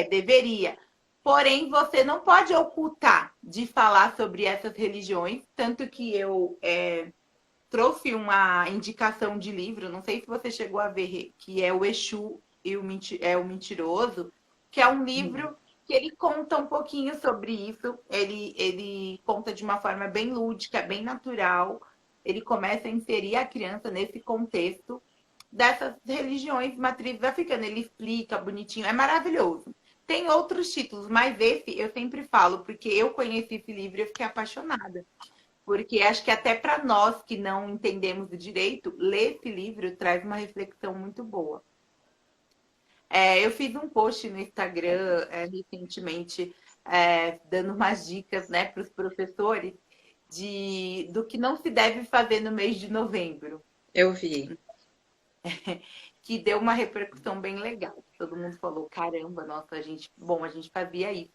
Deveria. Porém, você não pode ocultar de falar sobre essas religiões. Tanto que eu trouxe uma indicação de livro, não sei se você chegou a ver, que é o Exu e o Mentiroso, que é um livro que ele conta um pouquinho sobre isso. Ele conta de uma forma bem lúdica, bem natural. Ele começa a inserir a criança nesse contexto dessas religiões matrizes africanas. Ele explica bonitinho, é maravilhoso. Tem outros títulos, mas esse eu sempre falo, porque eu conheci esse livro e eu fiquei apaixonada. Porque acho que até para nós que não entendemos o direito, ler esse livro traz uma reflexão muito boa. Eu fiz um post no Instagram recentemente, dando umas dicas, né, para os professores do que não se deve fazer no mês de novembro. Eu vi. Que deu uma repercussão bem legal. Todo mundo falou, caramba, nossa, a gente fazia isso.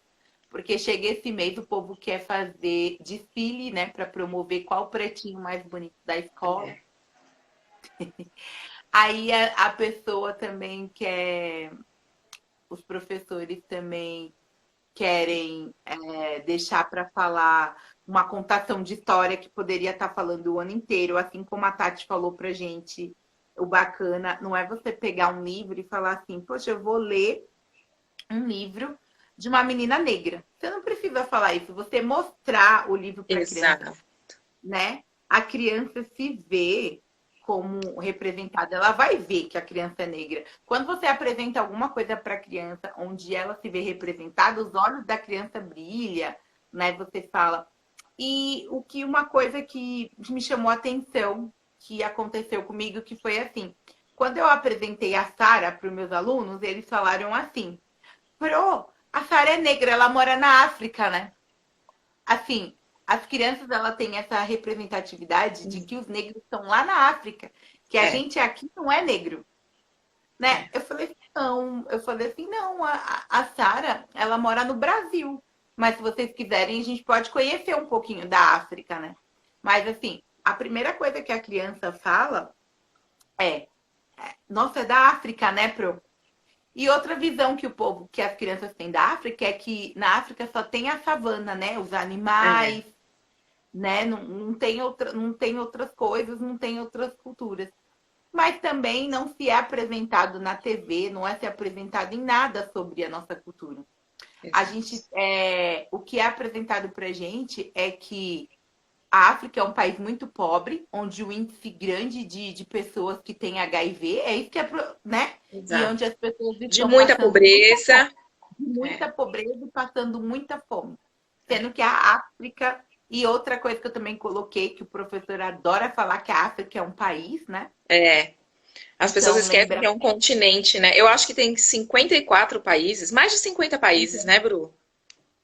Porque chega esse mês, o povo quer fazer desfile, né, para promover qual pretinho mais bonito da escola. Aí a pessoa também quer, os professores também querem deixar para falar uma contação de história que poderia estar falando o ano inteiro, assim como a Tati falou pra gente. O bacana não é você pegar um livro e falar assim, poxa, eu vou ler um livro de uma menina negra. Você não precisa falar isso, você mostrar o livro para a criança, né? A criança se vê como representada, ela vai ver que a criança é negra. Quando você apresenta alguma coisa para a criança onde ela se vê representada, os olhos da criança brilham, né? Você fala. E uma coisa que me chamou a atenção que aconteceu comigo, que foi assim, quando eu apresentei a Sara para os meus alunos, eles falaram assim, a Sara é negra, ela mora na África, né? Assim, as crianças, ela têm essa representatividade de que os negros estão lá na África, que a gente aqui não é negro, né? Eu falei assim, não, a Sara, ela mora no Brasil, mas se vocês quiserem, a gente pode conhecer um pouquinho da África, né? Mas assim, a primeira coisa que a criança fala é, nossa, é da África, né, Pro? E outra visão que o povo, que as crianças têm da África é que na África só tem a savana, né? Os É, animais, né? Não tem outras coisas, não tem outras culturas. Mas também não se é apresentado na TV, não é se apresentado em nada sobre a nossa cultura. exato. O que é apresentado para a gente é que a África é um país muito pobre, onde o índice grande de pessoas que têm HIV é isso que é, né? E Exato. onde as pessoas De estão muita passando pobreza. É, muita pobreza e passando muita fome. é, Sendo que a África, e outra coisa que eu também coloquei, que o professor adora falar que a África é um país, né? é. As pessoas Então, esquecem que lembra é um continente, né? Eu acho que tem 54 países, mais de 50 países, né, Bru?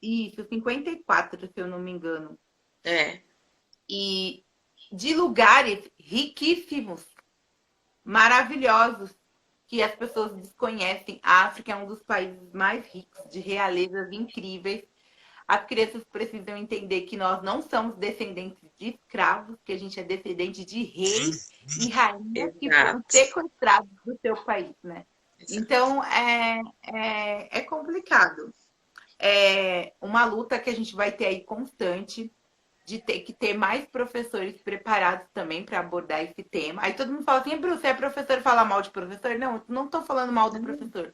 isso, 54, se eu não me engano. É, E de lugares riquíssimos, maravilhosos, que as pessoas desconhecem. A África é um dos países mais ricos, de realezas incríveis. As crianças precisam entender que nós não somos descendentes de escravos, que a gente é descendente de reis e rainhas que foram exato. sequestrados do seu país, né? Exato. Então, é complicado. É uma luta que a gente vai ter aí constante, de ter que ter mais professores preparados também para abordar esse tema. Aí todo mundo fala assim, Bruce, você é professor, fala mal de professor? Não, não estou falando mal do professor.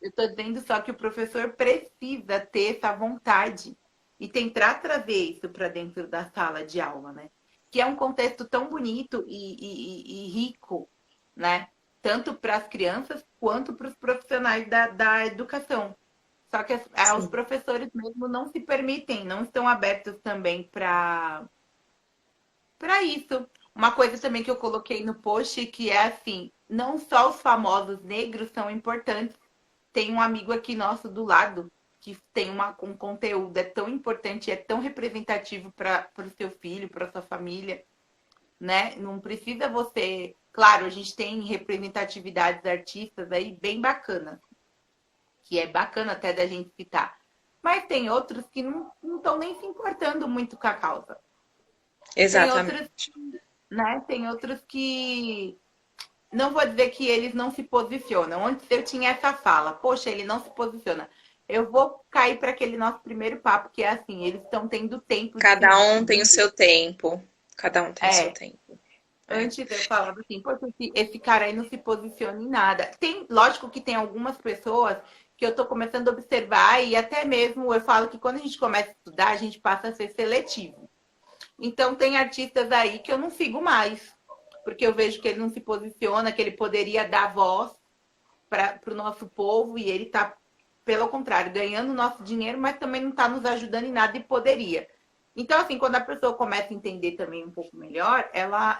Eu estou dizendo só que o professor precisa ter essa vontade e tentar trazer isso para dentro da sala de aula, né? Que é um contexto tão bonito e rico, né? Tanto para as crianças quanto para os profissionais da educação. Só que os Sim. professores mesmo não se permitem, não estão abertos também para isso. Uma coisa também que eu coloquei no post que é assim, não só os famosos negros são importantes. Tem um amigo aqui nosso do lado que tem um conteúdo é tão importante, é tão representativo para o seu filho, para sua família, né? Não precisa você. Claro, a gente tem representatividades artistas aí bem bacanas, que é bacana até da gente citar. Mas tem outros que não estão nem se importando muito com a causa. Tem outros, Exatamente. né? Tem outros que não vou dizer que eles não se posicionam. Antes eu tinha essa fala, poxa, ele não se posiciona. Eu vou cair para aquele nosso primeiro papo, que é assim, eles estão tendo tempo de se Cada um tem o descobrir. seu tempo. Cada um tem o seu É, tempo. É. antes eu falava assim, poxa, esse cara aí não se posiciona em nada. Tem, lógico que tem algumas pessoas que eu estou começando a observar, e até mesmo eu falo que quando a gente começa a estudar, a gente passa a ser seletivo. Então tem artistas aí que eu não sigo mais, porque eu vejo que ele não se posiciona, que ele poderia dar voz para o nosso povo e ele está, pelo contrário, ganhando nosso dinheiro, mas também não está nos ajudando em nada e poderia. Então, assim, quando a pessoa começa a entender também um pouco melhor, ela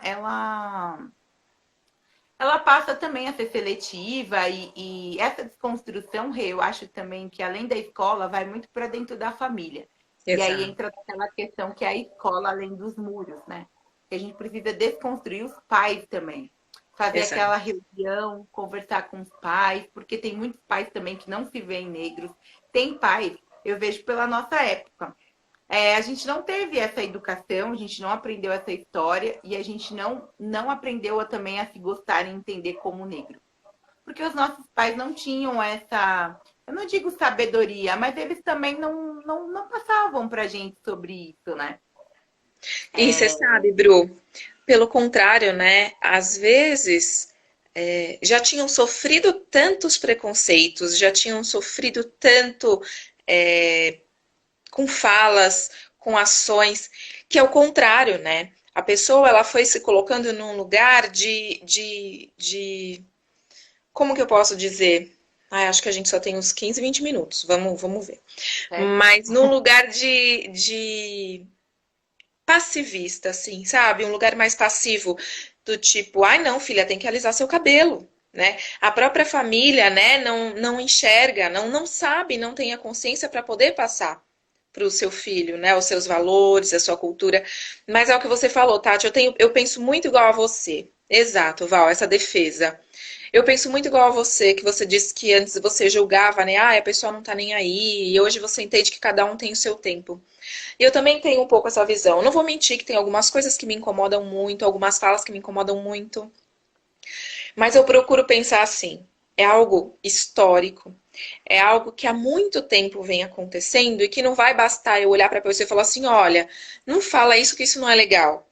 passa também a ser seletiva e essa desconstrução, eu acho também que além da escola, vai muito para dentro da família. E aí Exato. entra aquela questão que é a escola além dos muros, né? Que a gente precisa desconstruir os pais também. Fazer Exato. aquela reunião, conversar com os pais, porque tem muitos pais também que não se veem negros. Tem pais, eu vejo pela nossa época. A gente não teve essa educação, a gente não aprendeu essa história e a gente não aprendeu também a se gostar e entender como negro. Porque os nossos pais não tinham essa, eu não digo sabedoria, mas eles também não passavam pra gente sobre isso, né? E você sabe, Bru, pelo contrário, né? Às vezes já tinham sofrido tantos preconceitos, já tinham sofrido tanto é, com falas, com ações, que é o contrário, né? A pessoa ela foi se colocando num lugar de como que eu posso dizer? Ai, acho que a gente só tem uns 15, 20 minutos. Vamos ver. Certo? Mas num lugar de passivista, assim, sabe? Um lugar mais passivo, do tipo, ai não, filha, tem que alisar seu cabelo, né? A própria família, né, não enxerga, não sabe, não tem a consciência para poder passar para o seu filho, né, os seus valores, a sua cultura. Mas é o que você falou, Tati, eu penso muito igual a você. Exato, Val, essa defesa. Eu penso muito igual a você, que você disse que antes você julgava, né? Ah, a pessoa não tá nem aí. E hoje você entende que cada um tem o seu tempo. E eu também tenho um pouco essa visão. Não vou mentir que tem algumas coisas que me incomodam muito, algumas falas que me incomodam muito. Mas eu procuro pensar assim: é algo histórico, é algo que há muito tempo vem acontecendo e que não vai bastar eu olhar para você e falar assim: olha, não fala isso que isso não é legal.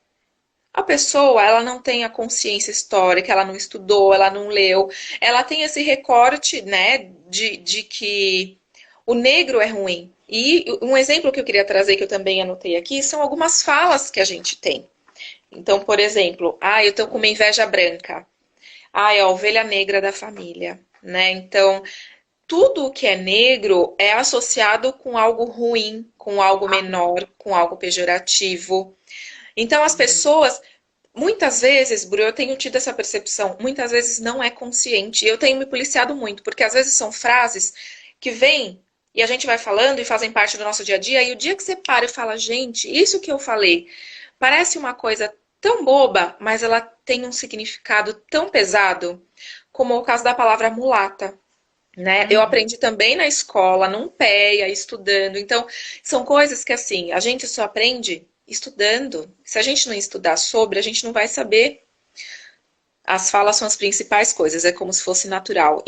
A pessoa, ela não tem a consciência histórica, ela não estudou, ela não leu, ela tem esse recorte, né, de que o negro é ruim. E um exemplo que eu queria trazer, que eu também anotei aqui, são algumas falas que a gente tem. Então, por exemplo, ah, eu tô com uma inveja branca. Ah, é a ovelha negra da família, né? Então, tudo o que é negro é associado com algo ruim, com algo menor, com algo pejorativo. Então, as pessoas, muitas vezes, Bru, eu tenho tido essa percepção, muitas vezes não é consciente. E eu tenho me policiado muito, porque às vezes são frases que vêm e a gente vai falando e fazem parte do nosso dia a dia, e o dia que você para e fala, gente, isso que eu falei, parece uma coisa tão boba, mas ela tem um significado tão pesado, como o caso da palavra mulata. Né? Eu Uhum. aprendi também na escola, num PEA, estudando. Então, são coisas que, assim, a gente só aprende estudando. Se a gente não estudar sobre, a gente não vai saber. As falas são as principais coisas, é como se fosse natural.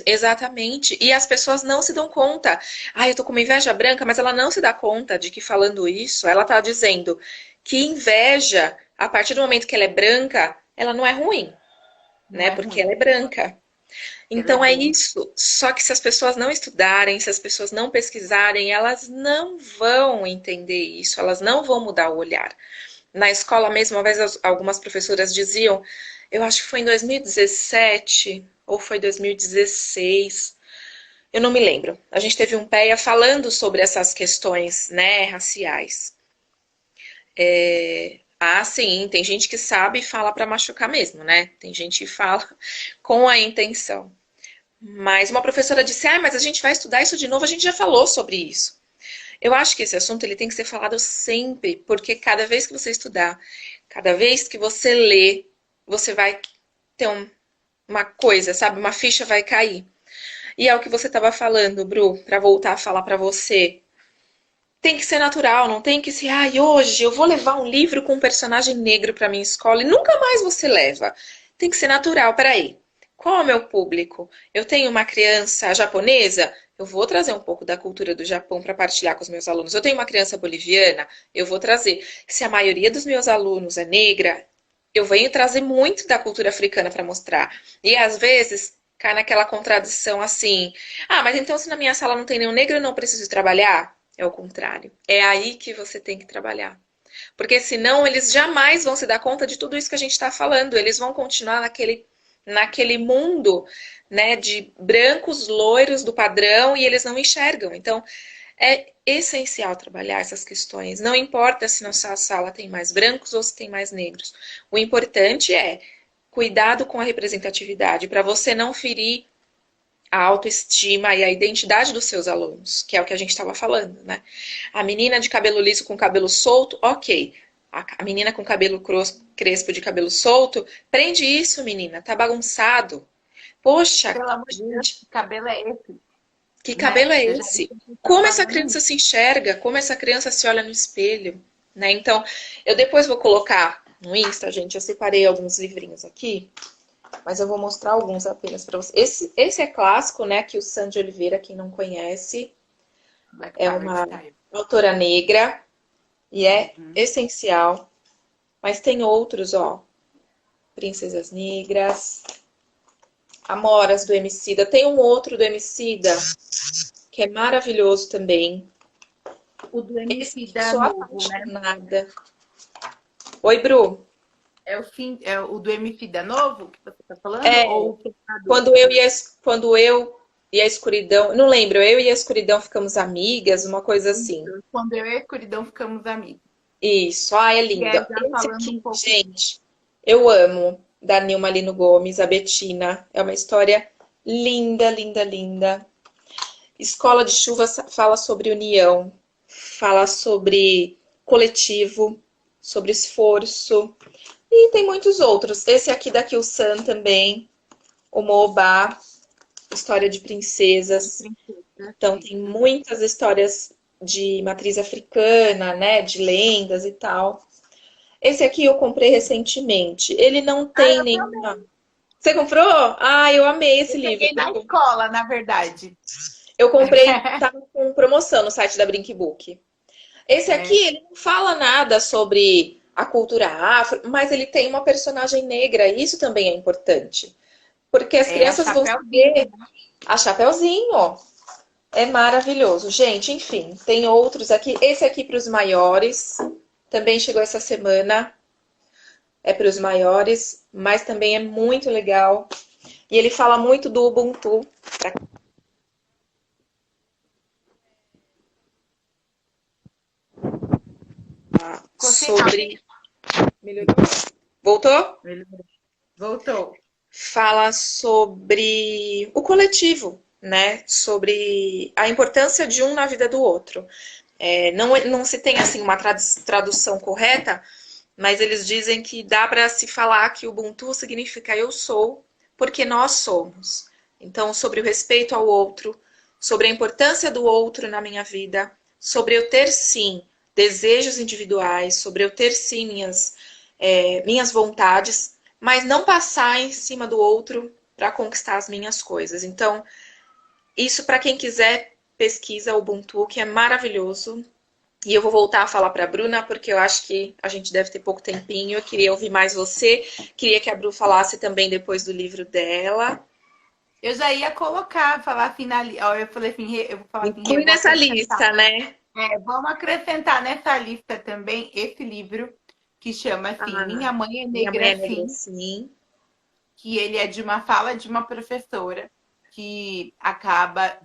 Exatamente. E as pessoas não se dão conta. Ah, eu tô com uma inveja branca, mas ela não se dá conta de que falando isso, ela tá dizendo que inveja, a partir do momento que ela é branca, ela não é ruim, Não né? é Porque ruim. ela é branca. Ela é Então é boa. isso. Só que se as pessoas não estudarem, se as pessoas não pesquisarem, elas não vão entender isso, elas não vão mudar o olhar. Na escola mesmo, uma vez algumas professoras diziam, eu acho que foi em 2017 ou foi 2016, eu não me lembro. A gente teve um PEA falando sobre essas questões, né, raciais. Ah, sim, tem gente que sabe e fala para machucar mesmo, né? Tem gente que fala com a intenção. Mas uma professora disse, ah, mas a gente vai estudar isso de novo, a gente já falou sobre isso. Eu acho que esse assunto ele tem que ser falado sempre, porque cada vez que você estudar, cada vez que você lê, você vai ter uma coisa, sabe? Uma ficha vai cair. E é o que você estava falando, Bru, para voltar a falar para você. Tem que ser natural, não tem que ser, ai, hoje eu vou levar um livro com um personagem negro para minha escola e nunca mais você leva. Tem que ser natural. Peraí, qual é o meu público? Eu tenho uma criança japonesa, eu vou trazer um pouco da cultura do Japão para partilhar com os meus alunos. Eu tenho uma criança boliviana, eu vou trazer. Se a maioria dos meus alunos é negra, eu venho trazer muito da cultura africana para mostrar. E às vezes cai naquela contradição assim: ah, mas então se na minha sala não tem nenhum negro, eu não preciso trabalhar? É o contrário. É aí que você tem que trabalhar. Porque senão eles jamais vão se dar conta de tudo isso que a gente está falando. Eles vão continuar naquele mundo, né, de brancos, loiros do padrão e eles não enxergam. Então, é essencial trabalhar essas questões. Não importa se nossa sala tem mais brancos ou se tem mais negros. O importante é cuidado com a representatividade para você não ferir a autoestima e a identidade dos seus alunos, que é o que a gente estava falando, né? A menina de cabelo liso com cabelo solto, ok. A menina com cabelo crespo de cabelo solto, prende isso, menina, tá bagunçado. Poxa, Pelo amor de Deus, gente, que cabelo é esse? que Né? cabelo é Eu já vi esse? que tá Como essa falando criança isso. se enxerga? Como essa criança se olha no espelho? Né? Então, eu depois vou colocar no Insta, gente, eu separei alguns livrinhos aqui, mas eu vou mostrar alguns apenas para vocês. Esse é clássico, né? Que o Sandy Oliveira, quem não conhece, Black é Power uma Style. autora negra e é Uhum. essencial. Mas tem outros, ó. Princesas Negras, Amoras do Emicida. Tem um outro do Emicida que é maravilhoso também. O do Esse MC eu da sou Novo, né? apaixonada. Oi, Bru. É o fim, é o do MC da Novo que você tá falando? É, Ou o Pensador? quando eu e a escuridão, não lembro, eu e a escuridão ficamos amigas, uma coisa assim. Isso. Quando eu e a escuridão ficamos amigos. Isso, ah, é E é linda. já Esse falando um aqui, pouco disso. gente, eu amo, da Nilma Lino Gomes, a Betina. É uma história linda, linda, linda. Escola de Chuva fala sobre união, fala sobre coletivo, sobre esforço. E tem muitos outros. Esse aqui da Kyo-san também. Omoobá, história de princesas. Então, tem muitas histórias de matriz africana, né? De lendas e tal. Esse aqui eu comprei recentemente. Ele não Ah, tem eu também. nenhuma. Você comprou? Ah, eu amei esse Eu livro. peguei na escola, na verdade. Eu comprei, tava com promoção no site da Brinkbook. Esse aqui, É, ele não fala nada sobre a cultura afro, mas ele tem uma personagem negra, e isso também é importante. Porque as é a crianças vão Chapeuzinho. saber a Chapeuzinho. É maravilhoso. Gente, enfim, tem outros aqui. Esse aqui para os maiores. Também chegou essa semana. É para os maiores, mas também é muito legal. E ele fala muito do Ubuntu. Ficou sem áudio. Sobre. Melhorou? Voltou? Voltou. Fala sobre o coletivo, né? Sobre a importância de um na vida do outro. Não se tem assim uma tradução correta, mas eles dizem que dá para se falar que Ubuntu significa eu sou, porque nós somos. Então, sobre o respeito ao outro, sobre a importância do outro na minha vida, sobre eu ter sim desejos individuais, sobre eu ter sim minhas vontades, mas não passar em cima do outro para conquistar as minhas coisas. Então, isso para quem quiser pesquisa Ubuntu, que é maravilhoso. E eu vou voltar a falar para a Bruna, porque eu acho que a gente deve ter pouco tempinho. Eu queria ouvir mais você. Queria que a Bru falasse também depois do livro dela. Eu já ia colocar, falar assim na lista. Eu falei assim, eu vou falar assim, Inclui vou nessa acrescentar. lista, né? Vamos acrescentar nessa lista também esse livro que chama assim, Ah, Minha Mãe é minha mãe Negra é negra, Sim, sim. que ele é de uma fala de uma professora que acaba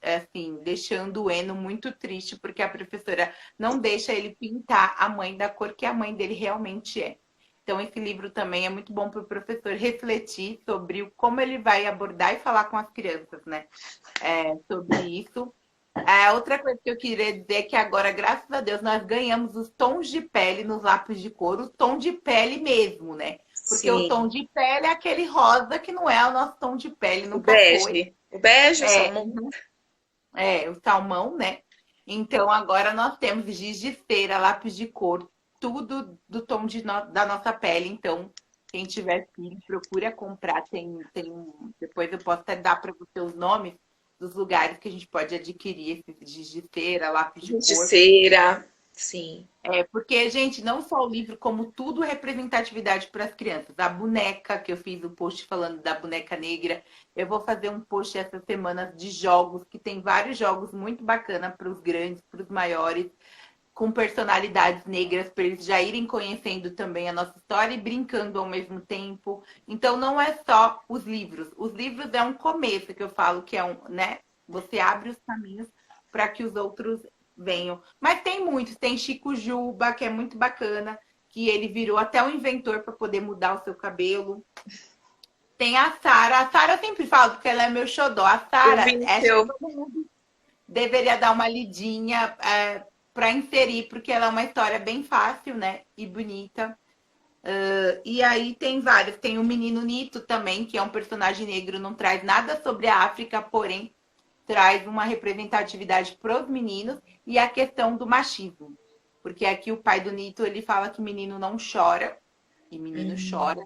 assim, deixando o Eno muito triste, porque a professora não deixa ele pintar a mãe da cor que a mãe dele realmente é. Então, esse livro também é muito bom para o professor refletir sobre como ele vai abordar e falar com as crianças, né? Sobre isso. Outra coisa que eu queria dizer é que agora, graças a Deus, nós ganhamos os tons de pele nos lápis de cor, o tom de pele mesmo, né? Porque o tom Sim. de pele é aquele rosa que não é o nosso tom de pele, O nunca foi. bege. O bege, o É, salmão. o salmão, né? Então agora nós temos giz de cera, lápis de cor, tudo do tom da nossa pele. Então, quem tiver filho, procure comprar. Depois eu posso até dar para você os nomes dos lugares que a gente pode adquirir esse giz de cera, lápis de cor. Justiceira. Sim. Porque, gente, não só o livro, como tudo representatividade para as crianças. A boneca, que eu fiz o post falando da boneca negra. Eu vou fazer um post essa semana de jogos, que tem vários jogos muito bacanas para os grandes, para os maiores, com personalidades negras, para eles já irem conhecendo também a nossa história e brincando ao mesmo tempo. Então, não é só os livros. Os livros é um começo, que eu falo que é né? Você abre os caminhos para que os outros venham. Mas tem muitos. Tem Chico Juba, que é muito bacana, que ele virou até um inventor para poder mudar o seu cabelo. Tem a Sara. A Sara eu sempre falo, porque ela é meu xodó. A Eu Sara, vi no acho que seu. todo mundo deveria dar uma lidinha para inserir, porque ela é uma história bem fácil, né? E bonita. E aí tem vários. Tem o Menino Nito também, que é um personagem negro, não traz nada sobre a África, porém traz uma representatividade para os meninos e a questão do machismo. Porque aqui o pai do Nito, ele fala que menino não chora, e menino chora.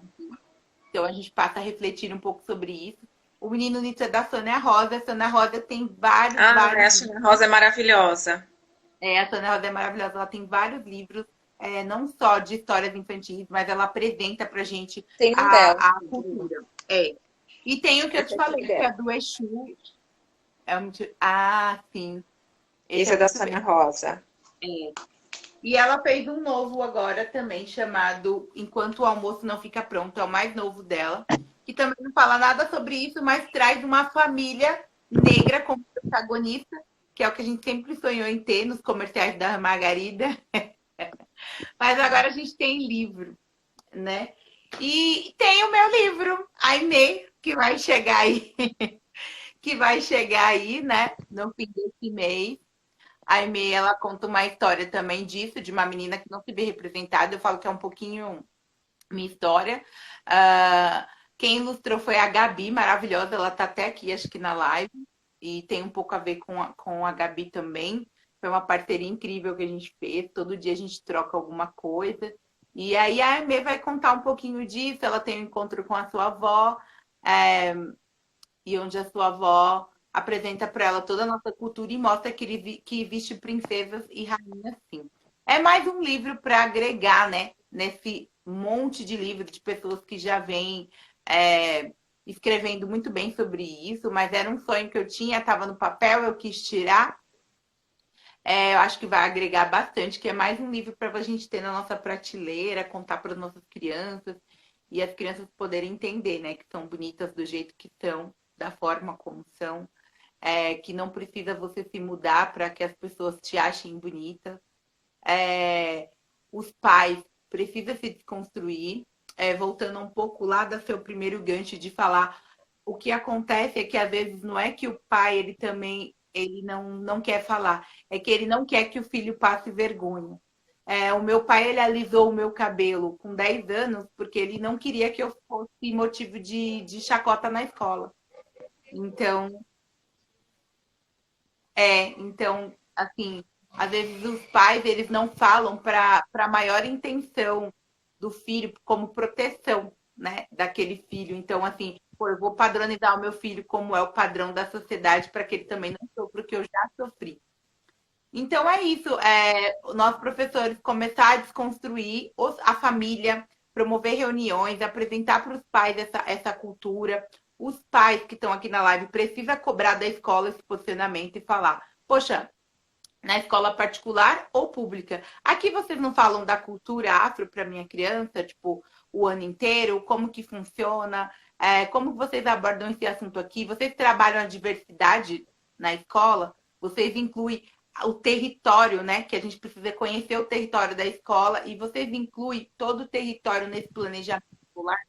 Então a gente passa a refletir um pouco sobre isso. O Menino Nito é da Sônia Rosa. A Sônia Rosa tem vários, Ah, a vários. China Rosa é maravilhosa. A Sônia Rosa é maravilhosa. Ela tem vários livros, não só de histórias infantis, mas ela apresenta pra gente Tem um dela. a cultura. E tem o que eu te Esse aqui é falei, que é dela. do Exu. Sim. Esse Esse é é da muito Sônia bem. Rosa. E ela fez um novo agora também, chamado Enquanto o Almoço Não Fica Pronto, é o mais novo dela, que também não fala nada sobre isso, mas traz uma família negra como protagonista, que é o que a gente sempre sonhou em ter nos comerciais da Margarida. Mas agora a gente tem livro, né? E tem o meu livro, Aimee, que vai chegar aí, que vai chegar aí, né? No fim desse mês. A Aimee, ela conta uma história também disso, de uma menina que não se vê representada. Eu falo que é um pouquinho minha história. Quem ilustrou foi a Gabi, maravilhosa. Ela tá até aqui, acho que na live. E tem um pouco a ver com a Gabi também. Foi uma parceria incrível que a gente fez. Todo dia a gente troca alguma coisa. E aí a Aimee vai contar um pouquinho disso. Ela tem um encontro com a sua avó, é, e onde a sua avó apresenta para ela toda a nossa cultura e mostra que existe princesas e rainhas sim. É mais um livro para agregar, né? Nesse monte de livros de pessoas que já vêm escrevendo muito bem sobre isso, mas era um sonho que eu tinha, estava no papel, eu quis tirar. Eu acho que vai agregar bastante, que é mais um livro para a gente ter na nossa prateleira, contar para as nossas crianças e as crianças poderem entender, né? Que são bonitas do jeito que são, da forma como são, que não precisa você se mudar para que as pessoas te achem bonita. Os pais precisam se desconstruir, voltando um pouco lá do seu primeiro gancho de falar, o que acontece é que às vezes não é que o pai ele não quer falar, é que ele não quer que o filho passe vergonha. O meu pai, ele alisou o meu cabelo com 10 anos porque ele não queria que eu fosse motivo de chacota na escola. Então, assim, às vezes os pais, eles não falam para a maior intenção do filho como proteção, né, daquele filho. Então, assim, pô, eu vou padronizar o meu filho como é o padrão da sociedade para que ele também não sofra o que eu já sofri. Então é isso, nós professores começar a desconstruir a família, promover reuniões, apresentar para os pais essa cultura. Os pais que estão aqui na live precisam cobrar da escola esse posicionamento e falar, poxa, na escola particular ou pública. Aqui vocês não falam da cultura afro para minha criança, tipo, o ano inteiro, como que funciona, como vocês abordam esse assunto aqui? Vocês trabalham a diversidade na escola? Vocês incluem o território, né? Que a gente precisa conhecer o território da escola e vocês incluem todo o território nesse planejamento escolar.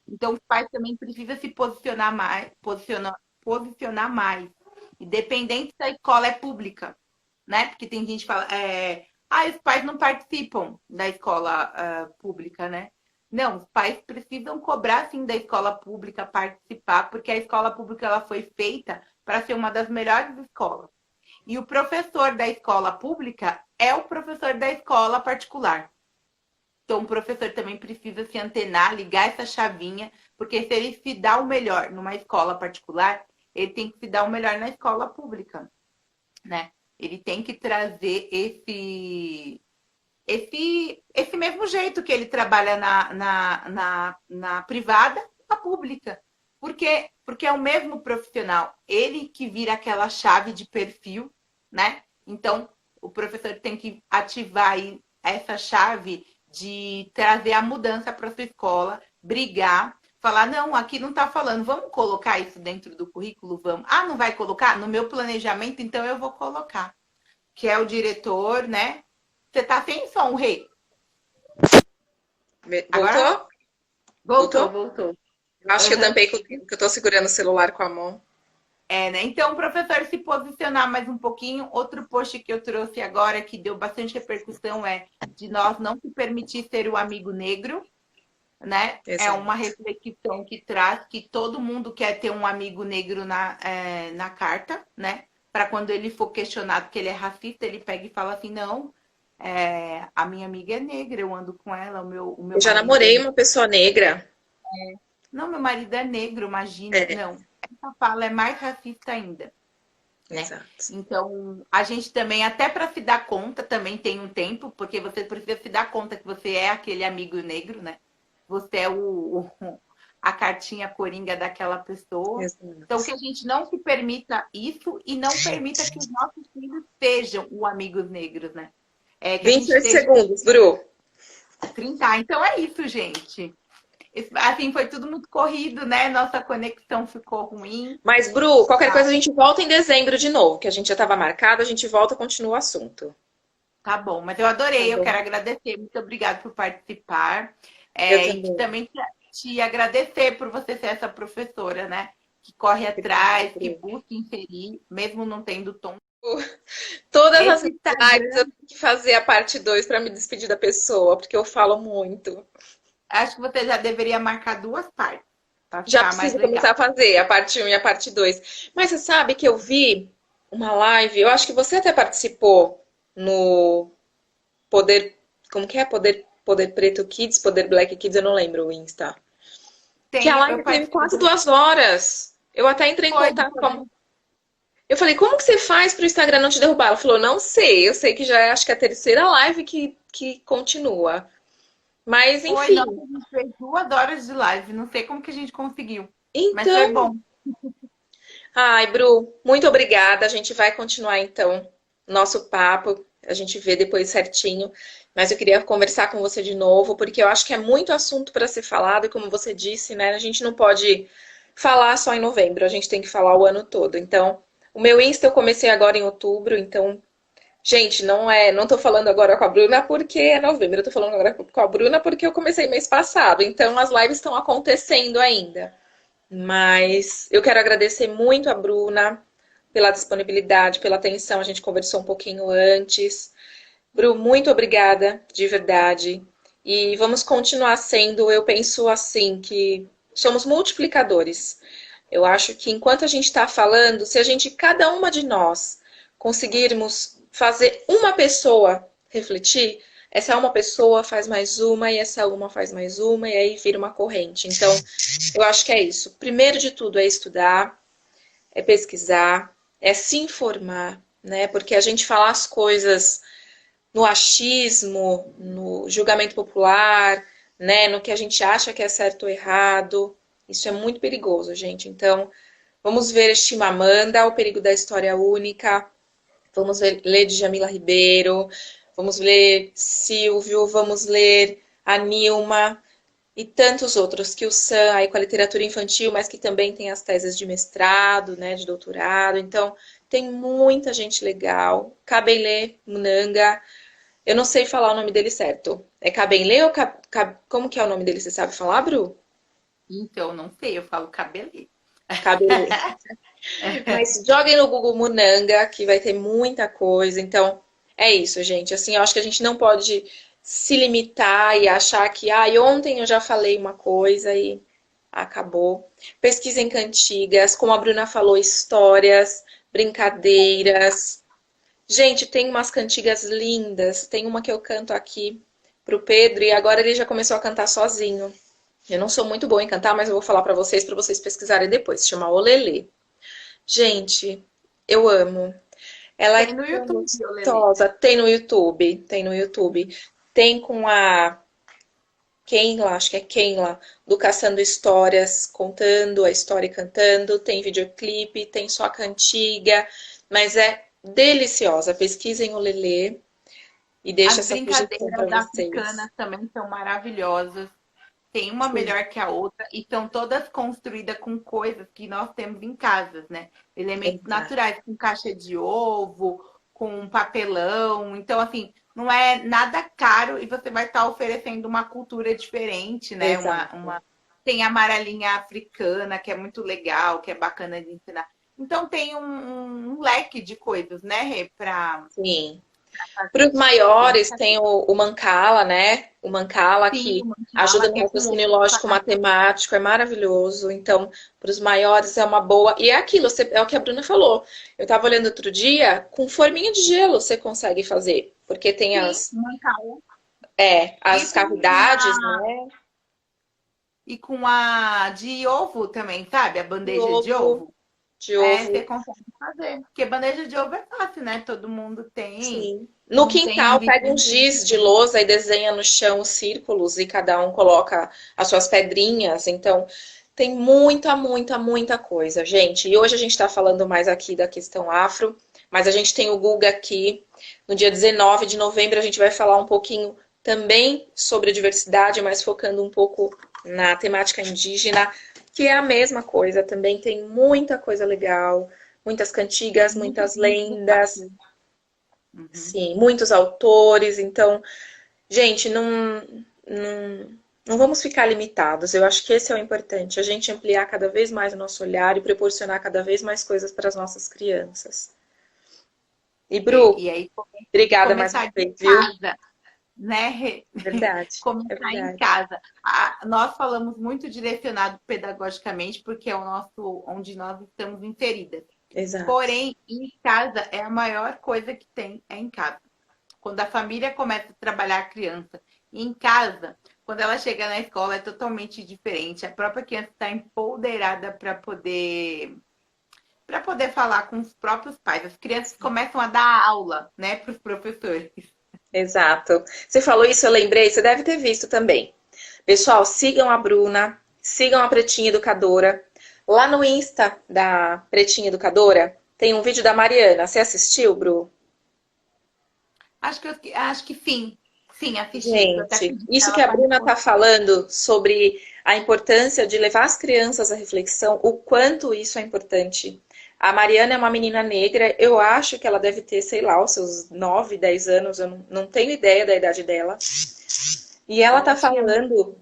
Então, os pais também precisam se posicionar mais. Independente se a escola é pública, né? Porque tem gente que fala, os pais não participam da escola pública, né? Não, os pais precisam cobrar sim da escola pública participar, porque a escola pública ela foi feita para ser uma das melhores escolas. E o professor da escola pública é o professor da escola particular. Então, o professor também precisa se antenar, ligar essa chavinha, porque se ele se dá o melhor numa escola particular, ele tem que se dar o melhor na escola pública, né? Ele tem que trazer esse mesmo jeito que ele trabalha na privada, na pública. Porque é o mesmo profissional. Ele que vira aquela chave de perfil, né? Então, o professor tem que ativar aí essa chave de trazer a mudança para sua escola, brigar, falar, não, aqui não está falando, vamos colocar isso dentro do currículo? Vamos. Ah, não vai colocar? No meu planejamento, então eu vou colocar. Que é o diretor, né? Você tá sem som, Rei. Voltou? Agora... Voltou. Acho que eu tampei que eu tô segurando o celular com a mão. Né? Então, o professor se posicionar mais um pouquinho. Outro post que eu trouxe agora, que deu bastante repercussão, é de nós não se permitir ser o amigo negro, né? Exato. É uma reflexão que traz que todo mundo quer ter um amigo negro na carta, né? Para quando ele for questionado que ele é racista, ele pega e fala assim, não, a minha amiga é negra, eu ando com ela, o meu eu já namorei uma pessoa negra. Não, meu marido é negro, imagina. Não, essa fala é mais racista ainda. Né? Exato. Então, a gente também, até para se dar conta, também tem um tempo, porque você precisa se dar conta que você é aquele amigo negro, né? Você é a cartinha coringa daquela pessoa. Exato. Então, que a gente não se permita isso e não permita que os nossos filhos sejam os amigos negros, né? 28 segundos, Bru. 30. Então é isso, gente. Assim, foi tudo muito corrido, né? Nossa conexão ficou ruim. Mas, Bru, qualquer coisa a gente volta em dezembro de novo, que a gente já estava marcado, a gente volta e continua o assunto. Tá bom, mas eu adorei, eu quero agradecer. Muito obrigada por participar. E também te agradecer por você ser essa professora, né? Que corre atrás, que busca inserir, mesmo não tendo tom. Todas as lives eu tenho que fazer a parte 2 para me despedir da pessoa, porque eu falo muito. Acho que você já deveria marcar 2 partes. Pra Já ficar mais preciso começar legal. a fazer a parte um e a parte 2. Mas você sabe que eu vi uma live, eu acho que você até participou no Poder, como que é? Poder Preto Kids, Poder Black Kids, eu não lembro o Insta. Que a Eu live teve participei quase do... 2 horas. Eu até entrei em Foi, contato com a... Eu falei, como que você faz para o Instagram não te derrubar? Ela falou, não sei. Eu sei que já é, acho que é a terceira live que continua. Mas, foi, nossa, enfim. a gente fez 2 horas de live. Não sei como que a gente conseguiu, mas foi Então, bom. ai, Bru, muito obrigada. A gente vai continuar, então, nosso papo. A gente vê depois certinho. Mas eu queria conversar com você de novo, porque eu acho que é muito assunto para ser falado. E como você disse, né? A gente não pode falar só em novembro. A gente tem que falar o ano todo. Então, o meu Insta eu comecei agora em outubro. Então, gente, não tô falando agora com a Bruna porque é novembro. Eu tô falando agora com a Bruna porque eu comecei mês passado. Então, as lives estão acontecendo ainda. Mas eu quero agradecer muito a Bruna pela disponibilidade, pela atenção. A gente conversou um pouquinho antes. Bru, muito obrigada, de verdade. E vamos continuar sendo, eu penso assim, que somos multiplicadores. Eu acho que enquanto a gente está falando, se a gente, cada uma de nós, conseguirmos fazer uma pessoa refletir, essa uma pessoa faz mais uma, e essa uma faz mais uma, e aí vira uma corrente. Então, eu acho que é isso. Primeiro de tudo é estudar, é pesquisar, é se informar, né? Porque a gente falar as coisas no achismo, no julgamento popular, né? No que a gente acha que é certo ou errado, isso é muito perigoso, gente. Então, vamos ver Chimamanda, O Perigo da História Única, vamos ler Djamila Ribeiro, vamos ler Silvio, vamos ler a Nilma, e tantos outros, que o Sam, aí com a literatura infantil, mas que também tem as teses de mestrado, né, de doutorado. Então, tem muita gente legal. Kabele Munanga, eu não sei falar o nome dele certo. É Kabele ou como que é o nome dele? Você sabe falar, Bru? Então, não sei, eu falo cabelo. Kabele. Mas joguem no Google Munanga, que vai ter muita coisa. Então, é isso, gente. Assim, eu acho que a gente não pode se limitar e achar que, ontem eu já falei uma coisa e acabou. Pesquisem cantigas, como a Bruna falou, histórias, brincadeiras. Gente, tem umas cantigas lindas. Tem uma que eu canto aqui pro Pedro e agora ele já começou a cantar sozinho. Eu não sou muito boa em cantar, mas eu vou falar para vocês pesquisarem depois. Se chama Olelê. Gente, eu amo. Ela é Tem no tão YouTube, Lele. gostosa. Tem no YouTube. Tem no YouTube. Tem com a Keila, acho que é Keila, do Caçando Histórias, contando a história e cantando. Tem videoclipe, tem só a cantiga. Mas é deliciosa. Pesquisem o Lelê e deixa As essa sugestão para brincadeiras vocês. africanas também são maravilhosas. Tem uma Sim, melhor que a outra e são todas construídas com coisas que nós temos em casas, né? Elementos exato. naturais, com caixa de ovo, com papelão. Então, assim, não é nada caro e você vai estar oferecendo uma cultura diferente, né? Exato. Tem a amarelinha africana, que é muito legal, que é bacana de ensinar. Então, tem um leque de coisas, né, Rê, para Sim. Para fazer. os Bem maiores, tem criativo. o Mancala, né? O Mancala Sim, que o mandala, ajuda que no é com raciocínio ovo. lógico matemático, é maravilhoso. Então, para os maiores é uma boa. E é aquilo, é o que a Bruna falou. Eu estava olhando outro dia, com forminha de gelo você consegue fazer, porque tem Sim, mandala. E as com cavidades, a, né? e com a de ovo também, sabe? A De bandeja de ovo, ovo. de É, ovo. você consegue fazer. Porque bandeja de ovo é fácil, né? Todo mundo tem. Sim. No Não tem quintal, pega um investimento. giz de lousa e desenha no chão os círculos e cada um coloca as suas pedrinhas. Então, tem muita, muita, muita coisa, gente. E hoje a gente está falando mais aqui da questão afro, mas a gente tem o Guga aqui. No dia 19 de novembro, a gente vai falar um pouquinho também sobre a diversidade, mas focando um pouco na temática indígena, que é a mesma coisa. Também tem muita coisa legal, muitas cantigas, Muito muitas livro lendas. fácil. Uhum. Sim, muitos autores, então, gente, não vamos ficar limitados. Eu acho que esse é o importante, a gente ampliar cada vez mais o nosso olhar e proporcionar cada vez mais coisas para as nossas crianças. E, Bru, E aí obrigada mais uma começar de vez, viu? casa. né, Verdade, é começar em verdade. casa. Nós falamos muito direcionado pedagogicamente, porque é o nosso, onde nós estamos inseridas. Exato. Porém, em casa é a maior coisa que tem, é em casa. Quando a família começa a trabalhar a criança em casa, quando ela chega na escola é totalmente diferente. A própria criança está empoderada para poder falar com os próprios pais. As crianças começam a dar aula, né, para os professores. Exato. Você falou isso, eu lembrei, você deve ter visto também. Pessoal, sigam a Bruna, sigam a Pretinha Educadora. Lá no Insta da Pretinha Educadora tem um vídeo da Mariana. Você assistiu, Bru? Acho que sim. Sim, assisti. Eu até Gente, pedi para isso que ela a para me Bruna está mostrar. falando sobre a importância de levar as crianças à reflexão, o quanto isso é importante. A Mariana é uma menina negra, eu acho que ela deve ter, sei lá, os seus 9, 10 anos, eu não tenho ideia da idade dela. E ela está Ela tinha. falando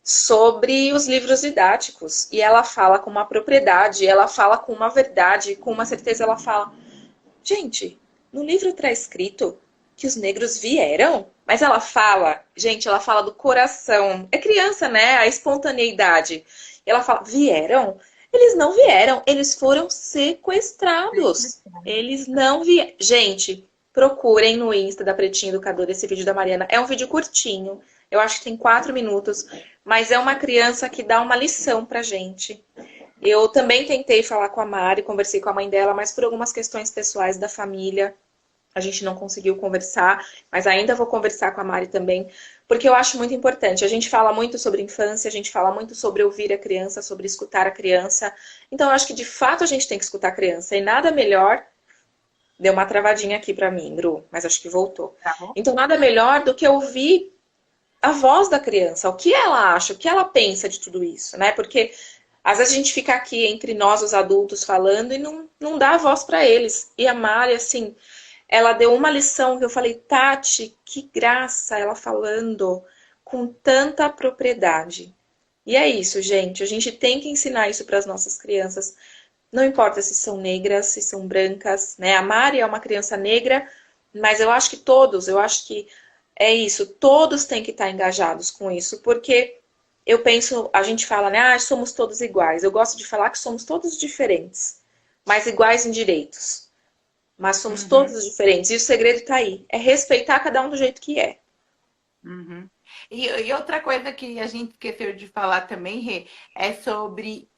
sobre os livros didáticos. E ela fala com uma propriedade, ela fala com uma verdade, com uma certeza. Ela fala: gente, no livro está escrito que os negros vieram. Mas ela fala, gente, ela fala do coração. É criança, né? A espontaneidade. Ela fala: vieram? Eles não vieram, eles foram sequestrados. Eles não vieram. Gente, procurem no Insta da Pretinha Educadora esse vídeo da Mariana. É um vídeo curtinho. Eu acho que tem 4 minutos, mas é uma criança que dá uma lição pra gente. Eu também tentei falar com a Mari, conversei com a mãe dela, mas por algumas questões pessoais da família, a gente não conseguiu conversar, mas ainda vou conversar com a Mari também, porque eu acho muito importante. A gente fala muito sobre infância, a gente fala muito sobre ouvir a criança, sobre escutar a criança. Então, eu acho que de fato a gente tem que escutar a criança, e nada melhor. Deu uma travadinha aqui pra mim, Bru, mas acho que voltou. Tá bom? Então, nada melhor do que ouvir a voz da criança, o que ela acha, o que ela pensa de tudo isso, né? Porque às vezes a gente fica aqui entre nós, os adultos, falando e não dá a voz para eles. E a Mari, assim, ela deu uma lição que eu falei: Tati, que graça ela falando com tanta propriedade. E é isso, gente. A gente tem que ensinar isso para as nossas crianças. Não importa se são negras, se são brancas, né? A Mari é uma criança negra, mas eu acho que é isso, todos têm que estar engajados com isso, porque eu penso, a gente fala, né, somos todos iguais. Eu gosto de falar que somos todos diferentes, mas iguais em direitos. Mas somos Uhum, todos diferentes. E o segredo está aí, é respeitar cada um do jeito que é. uhum. E outra coisa que a gente esqueceu de falar também, Rê, é sobre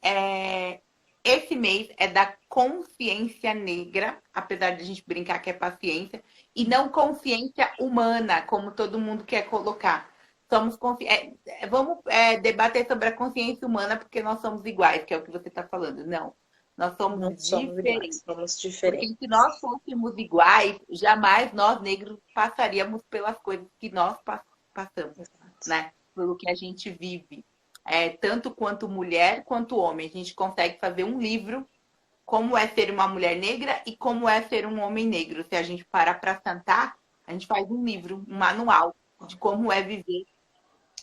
esse mês é da consciência negra, apesar de a gente brincar que é paciência, e não consciência humana, como todo mundo quer colocar. Vamos debater sobre a consciência humana porque nós somos iguais, que é o que você está falando. Não, nós somos Não somos iguais, diferentes. somos Porque se diferentes. nós fôssemos iguais, jamais nós negros passaríamos pelas coisas que nós passamos, Exato. né? Pelo que a gente vive. Tanto quanto mulher quanto homem. A gente consegue fazer um livro como é ser uma mulher negra e como é ser um homem negro. Se a gente parar para sentar, a gente faz um livro, um manual de como é viver,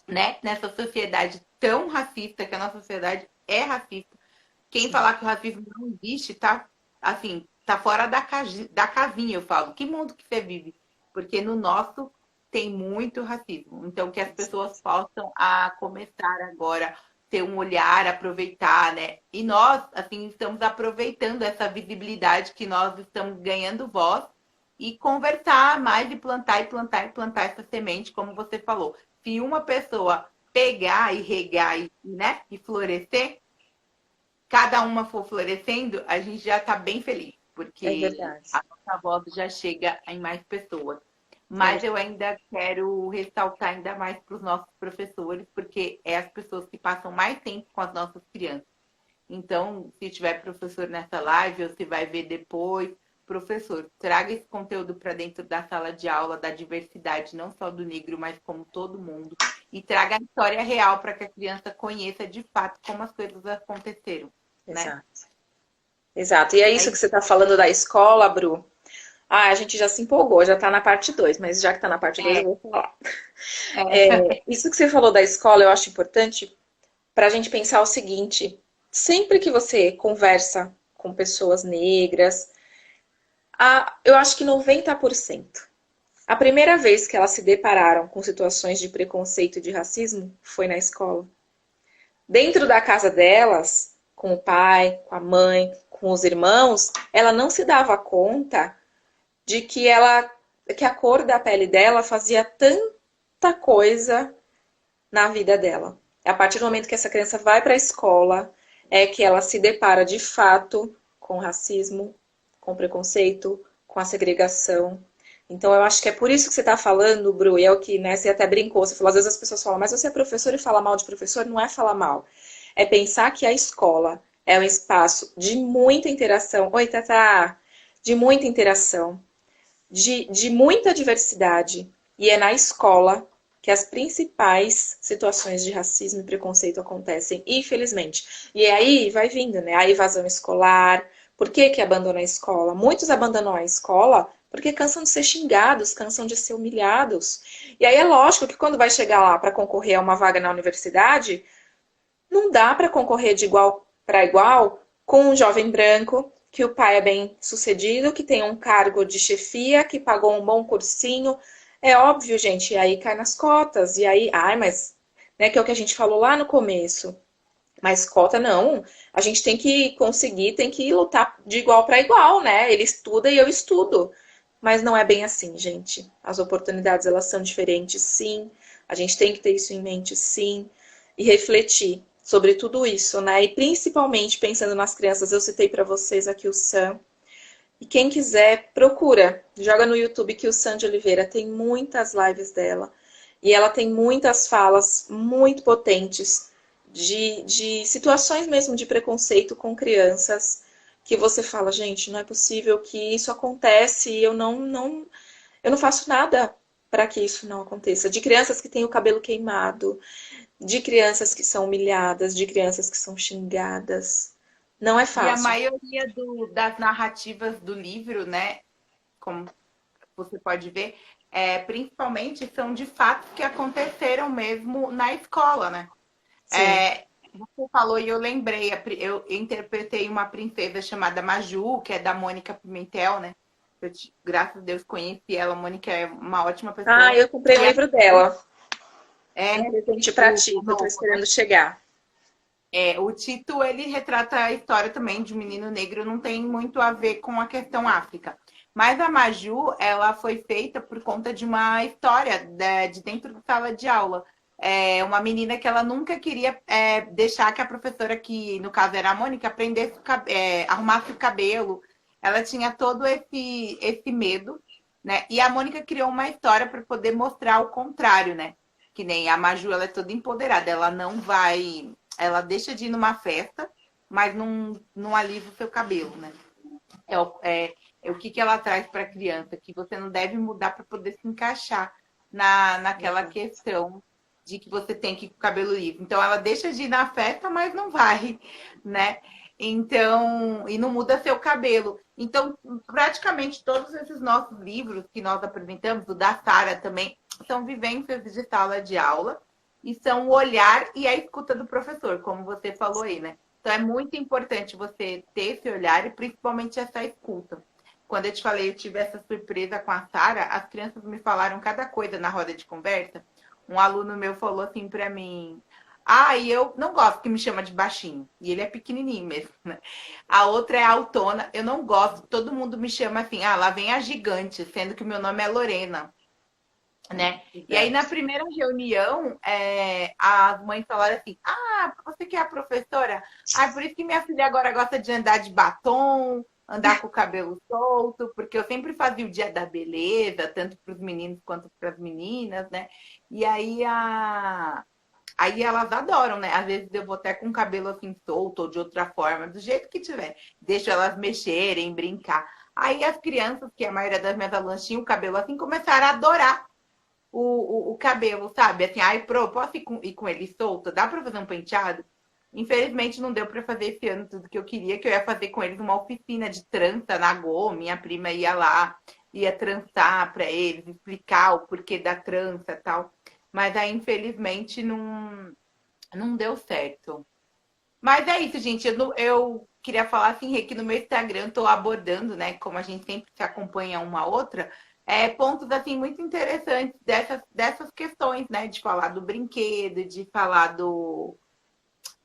né? Nessa sociedade tão racista, que a nossa sociedade é racista. Quem Sim, falar que o racismo não existe, tá, assim, tá fora da casinha, eu falo. Que mundo que você vive? Porque no nosso tem muito racismo. Então, que as pessoas possam começar agora ter um olhar, aproveitar, né? E nós, assim, estamos aproveitando essa visibilidade que nós estamos ganhando voz e conversar mais e plantar e plantar e plantar essa semente, como você falou. Se uma pessoa pegar e regar né, e florescer, cada uma for florescendo, a gente já está bem feliz, é porque verdade. a nossa voz já chega em mais pessoas. É Mas eu verdade. ainda quero ressaltar ainda mais para os nossos professores, porque é as pessoas que passam mais tempo com as nossas crianças. Então, se tiver professor nessa live, ou se vai ver depois, professor, traga esse conteúdo para dentro da sala de aula, da diversidade, não só do negro, mas como todo mundo. E traga a história real para que a criança conheça de fato como as coisas aconteceram, né? Exato. Exato. E é isso É que você está falando da escola, Bru. Ah, a gente já se empolgou, já está na parte 2, mas já que está na parte 2 eu É, vou falar. é. Isso que você falou da escola, eu acho importante para a gente pensar o seguinte: sempre que você conversa com pessoas negras, eu acho que 90%. A primeira vez que elas se depararam com situações de preconceito e de racismo foi na escola. Dentro da casa delas, com o pai, com a mãe, com os irmãos, ela não se dava conta de que a cor da pele dela fazia tanta coisa na vida dela. É a partir do momento que essa criança vai para a escola, é que ela se depara de fato com racismo, com preconceito, com a segregação. Então, eu acho que é por isso que você está falando, Bru, e é o que, né, você até brincou, você falou, às vezes as pessoas falam, mas você é professor e fala mal de professor? Não é falar mal. É pensar que a escola é um espaço de muita interação. Oi, Tata! De muita interação, de muita diversidade. E é na escola que as principais situações de racismo e preconceito acontecem, infelizmente. E aí vai vindo, né? A evasão escolar. Por que que abandona a escola? Muitos abandonam a escola porque cansam de ser xingados, cansam de ser humilhados. E aí é lógico que quando vai chegar lá para concorrer a uma vaga na universidade, não dá para concorrer de igual para igual com um jovem branco, que o pai é bem sucedido, que tem um cargo de chefia, que pagou um bom cursinho. É óbvio, gente, e aí cai nas cotas. E aí, ai, mas, né, que é o que a gente falou lá no começo. Mas cota não, a gente tem que conseguir, tem que lutar de igual para igual, né? Ele estuda e eu estudo. Mas não é bem assim, gente. As oportunidades, elas são diferentes, sim. A gente tem que ter isso em mente, sim. E refletir sobre tudo isso, né? E principalmente pensando nas crianças, eu citei para vocês aqui o Sam. E quem quiser, procura. Joga no YouTube que o Sam de Oliveira tem muitas lives dela. E ela tem muitas falas muito potentes de situações mesmo de preconceito com crianças que você fala, gente, não é possível que isso acontece e eu não faço nada para que isso não aconteça. De crianças que têm o cabelo queimado, de crianças que são humilhadas, de crianças que são xingadas. Não é E a fácil. maioria das narrativas do livro, né, como você pode ver, principalmente são de fatos que aconteceram mesmo na escola, né? Sim. Você falou e eu lembrei, eu interpretei uma princesa chamada Maju, que é da Mônica Pimentel, né? Graças a Deus conheci ela, a Mônica é uma ótima Ah, pessoa. eu comprei o E livro dela. é Um presente pra ti, que eu tô novo, né? esperando chegar. O Tito, ele retrata a história também de um menino negro, não tem muito a ver com a questão África. Mas a Maju, ela foi feita por conta de uma história de dentro da sala de aula. Uma menina que ela nunca queria deixar que a professora, que no caso era a Mônica, arrumasse o cabelo. Ela tinha todo esse medo, né? E a Mônica criou uma história para poder mostrar o contrário, né? Que nem a Maju, ela é toda empoderada, ela não vai, ela deixa de ir numa festa, mas não alisa o seu cabelo, né? O que ela traz para a criança, que você não deve mudar para poder se encaixar naquela questão de que você tem que ir com o cabelo livre. Então, ela deixa de ir na festa, mas não vai, né? Então, e não muda seu cabelo. Então, praticamente todos esses nossos livros que nós apresentamos, o da Sara também, são vivências de sala de aula e são o olhar e a escuta do professor, como você falou aí, né? Então, é muito importante você ter esse olhar e principalmente essa escuta. Quando eu te falei, eu tive essa surpresa com a Sara, as crianças me falaram cada coisa na roda de conversa. Um aluno meu falou assim para mim: ah, e eu não gosto que me chama de baixinho. E ele é pequenininho mesmo, né? A outra é altona. Eu não gosto. Todo mundo me chama assim: ah, lá vem a gigante, sendo que o meu nome é Lorena, né? E aí, na primeira reunião, as mães falaram assim: ah, você que é a professora? Ah, por isso que minha filha agora gosta de andar de batom, andar com o cabelo solto, porque eu sempre fazia o dia da beleza, tanto para os meninos quanto para as meninas, né? E aí elas adoram, né? Às vezes eu vou até com o cabelo assim solto ou de outra forma, do jeito que tiver. Deixo elas mexerem, brincar. Aí as crianças, que a maioria das minhas alunas tinham o cabelo assim, começaram a adorar o cabelo, sabe? Assim, ai, posso ir com ele solto? Dá pra fazer um penteado? Infelizmente não deu pra fazer esse ano tudo que eu queria, que eu ia fazer com eles uma oficina de trança na Go. Minha prima ia lá, ia trançar pra eles, explicar o porquê da trança e tal. Mas aí, infelizmente, não deu certo. Mas é isso, gente. Eu queria falar assim, Rê, que no meu Instagram estou abordando, né? Como a gente sempre se acompanha uma a outra, pontos assim muito interessantes dessas questões, né? De falar do brinquedo, de falar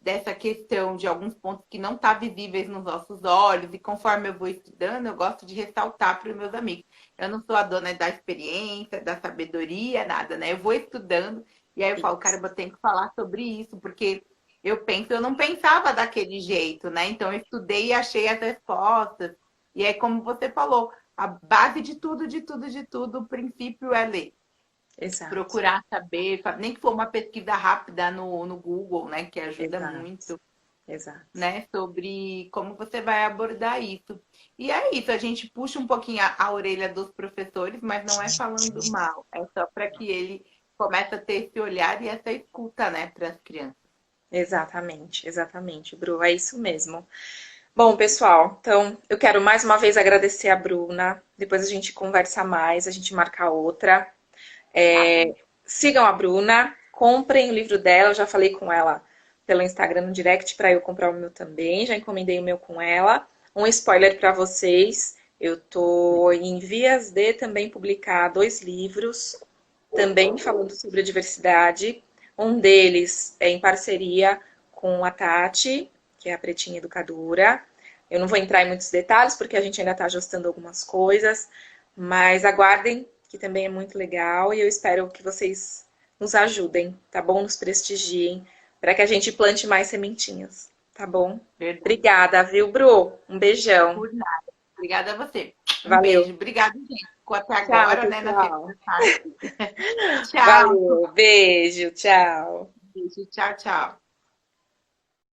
dessa questão de alguns pontos que não estão visíveis nos nossos olhos, e conforme eu vou estudando, eu gosto de ressaltar para os meus amigos. Eu não sou a dona da experiência, da sabedoria, nada, né? Eu vou estudando e aí eu falo, cara, eu tenho que falar sobre isso, porque eu não pensava daquele jeito, né? Então eu estudei e achei as respostas. E é como você falou, a base de tudo, de tudo, de tudo, o princípio é ler. Exato, Procurar saber, nem que for uma pesquisa rápida no Google, né? Que ajuda exato, muito, exato. né? Sobre como você vai abordar isso. E é isso, a gente puxa um pouquinho a orelha dos professores, mas não é falando mal, é só para que ele comece a ter esse olhar e essa escuta, né, para as crianças. Exatamente, exatamente, Bru, é isso mesmo. Bom, pessoal, então eu quero mais uma vez agradecer a Bruna. Depois a gente conversa mais, a gente marca outra. Tá bom. Sigam a Bruna, comprem o livro dela. Eu já falei com ela pelo Instagram no direct para eu comprar o meu também. Já encomendei o meu com ela. Um spoiler para vocês: eu tô em vias de também publicar 2 livros, também falando sobre a diversidade. Um deles é em parceria com a Tati, que é a Pretinha Educadora. Eu não vou entrar em muitos detalhes, porque a gente ainda está ajustando algumas coisas, mas aguardem, que também é muito legal, e eu espero que vocês nos ajudem, tá bom? Nos prestigiem, para que a gente plante mais sementinhas, tá bom? Verdade. Obrigada, viu, Bru? Um beijão. Por nada. Obrigada a você. Um Valeu. beijo. Obrigada, gente. Ficou até Tchau, agora, né, na pessoal. segunda parte. Tchau. Valeu. Beijo. Tchau. Beijo. Tchau, tchau.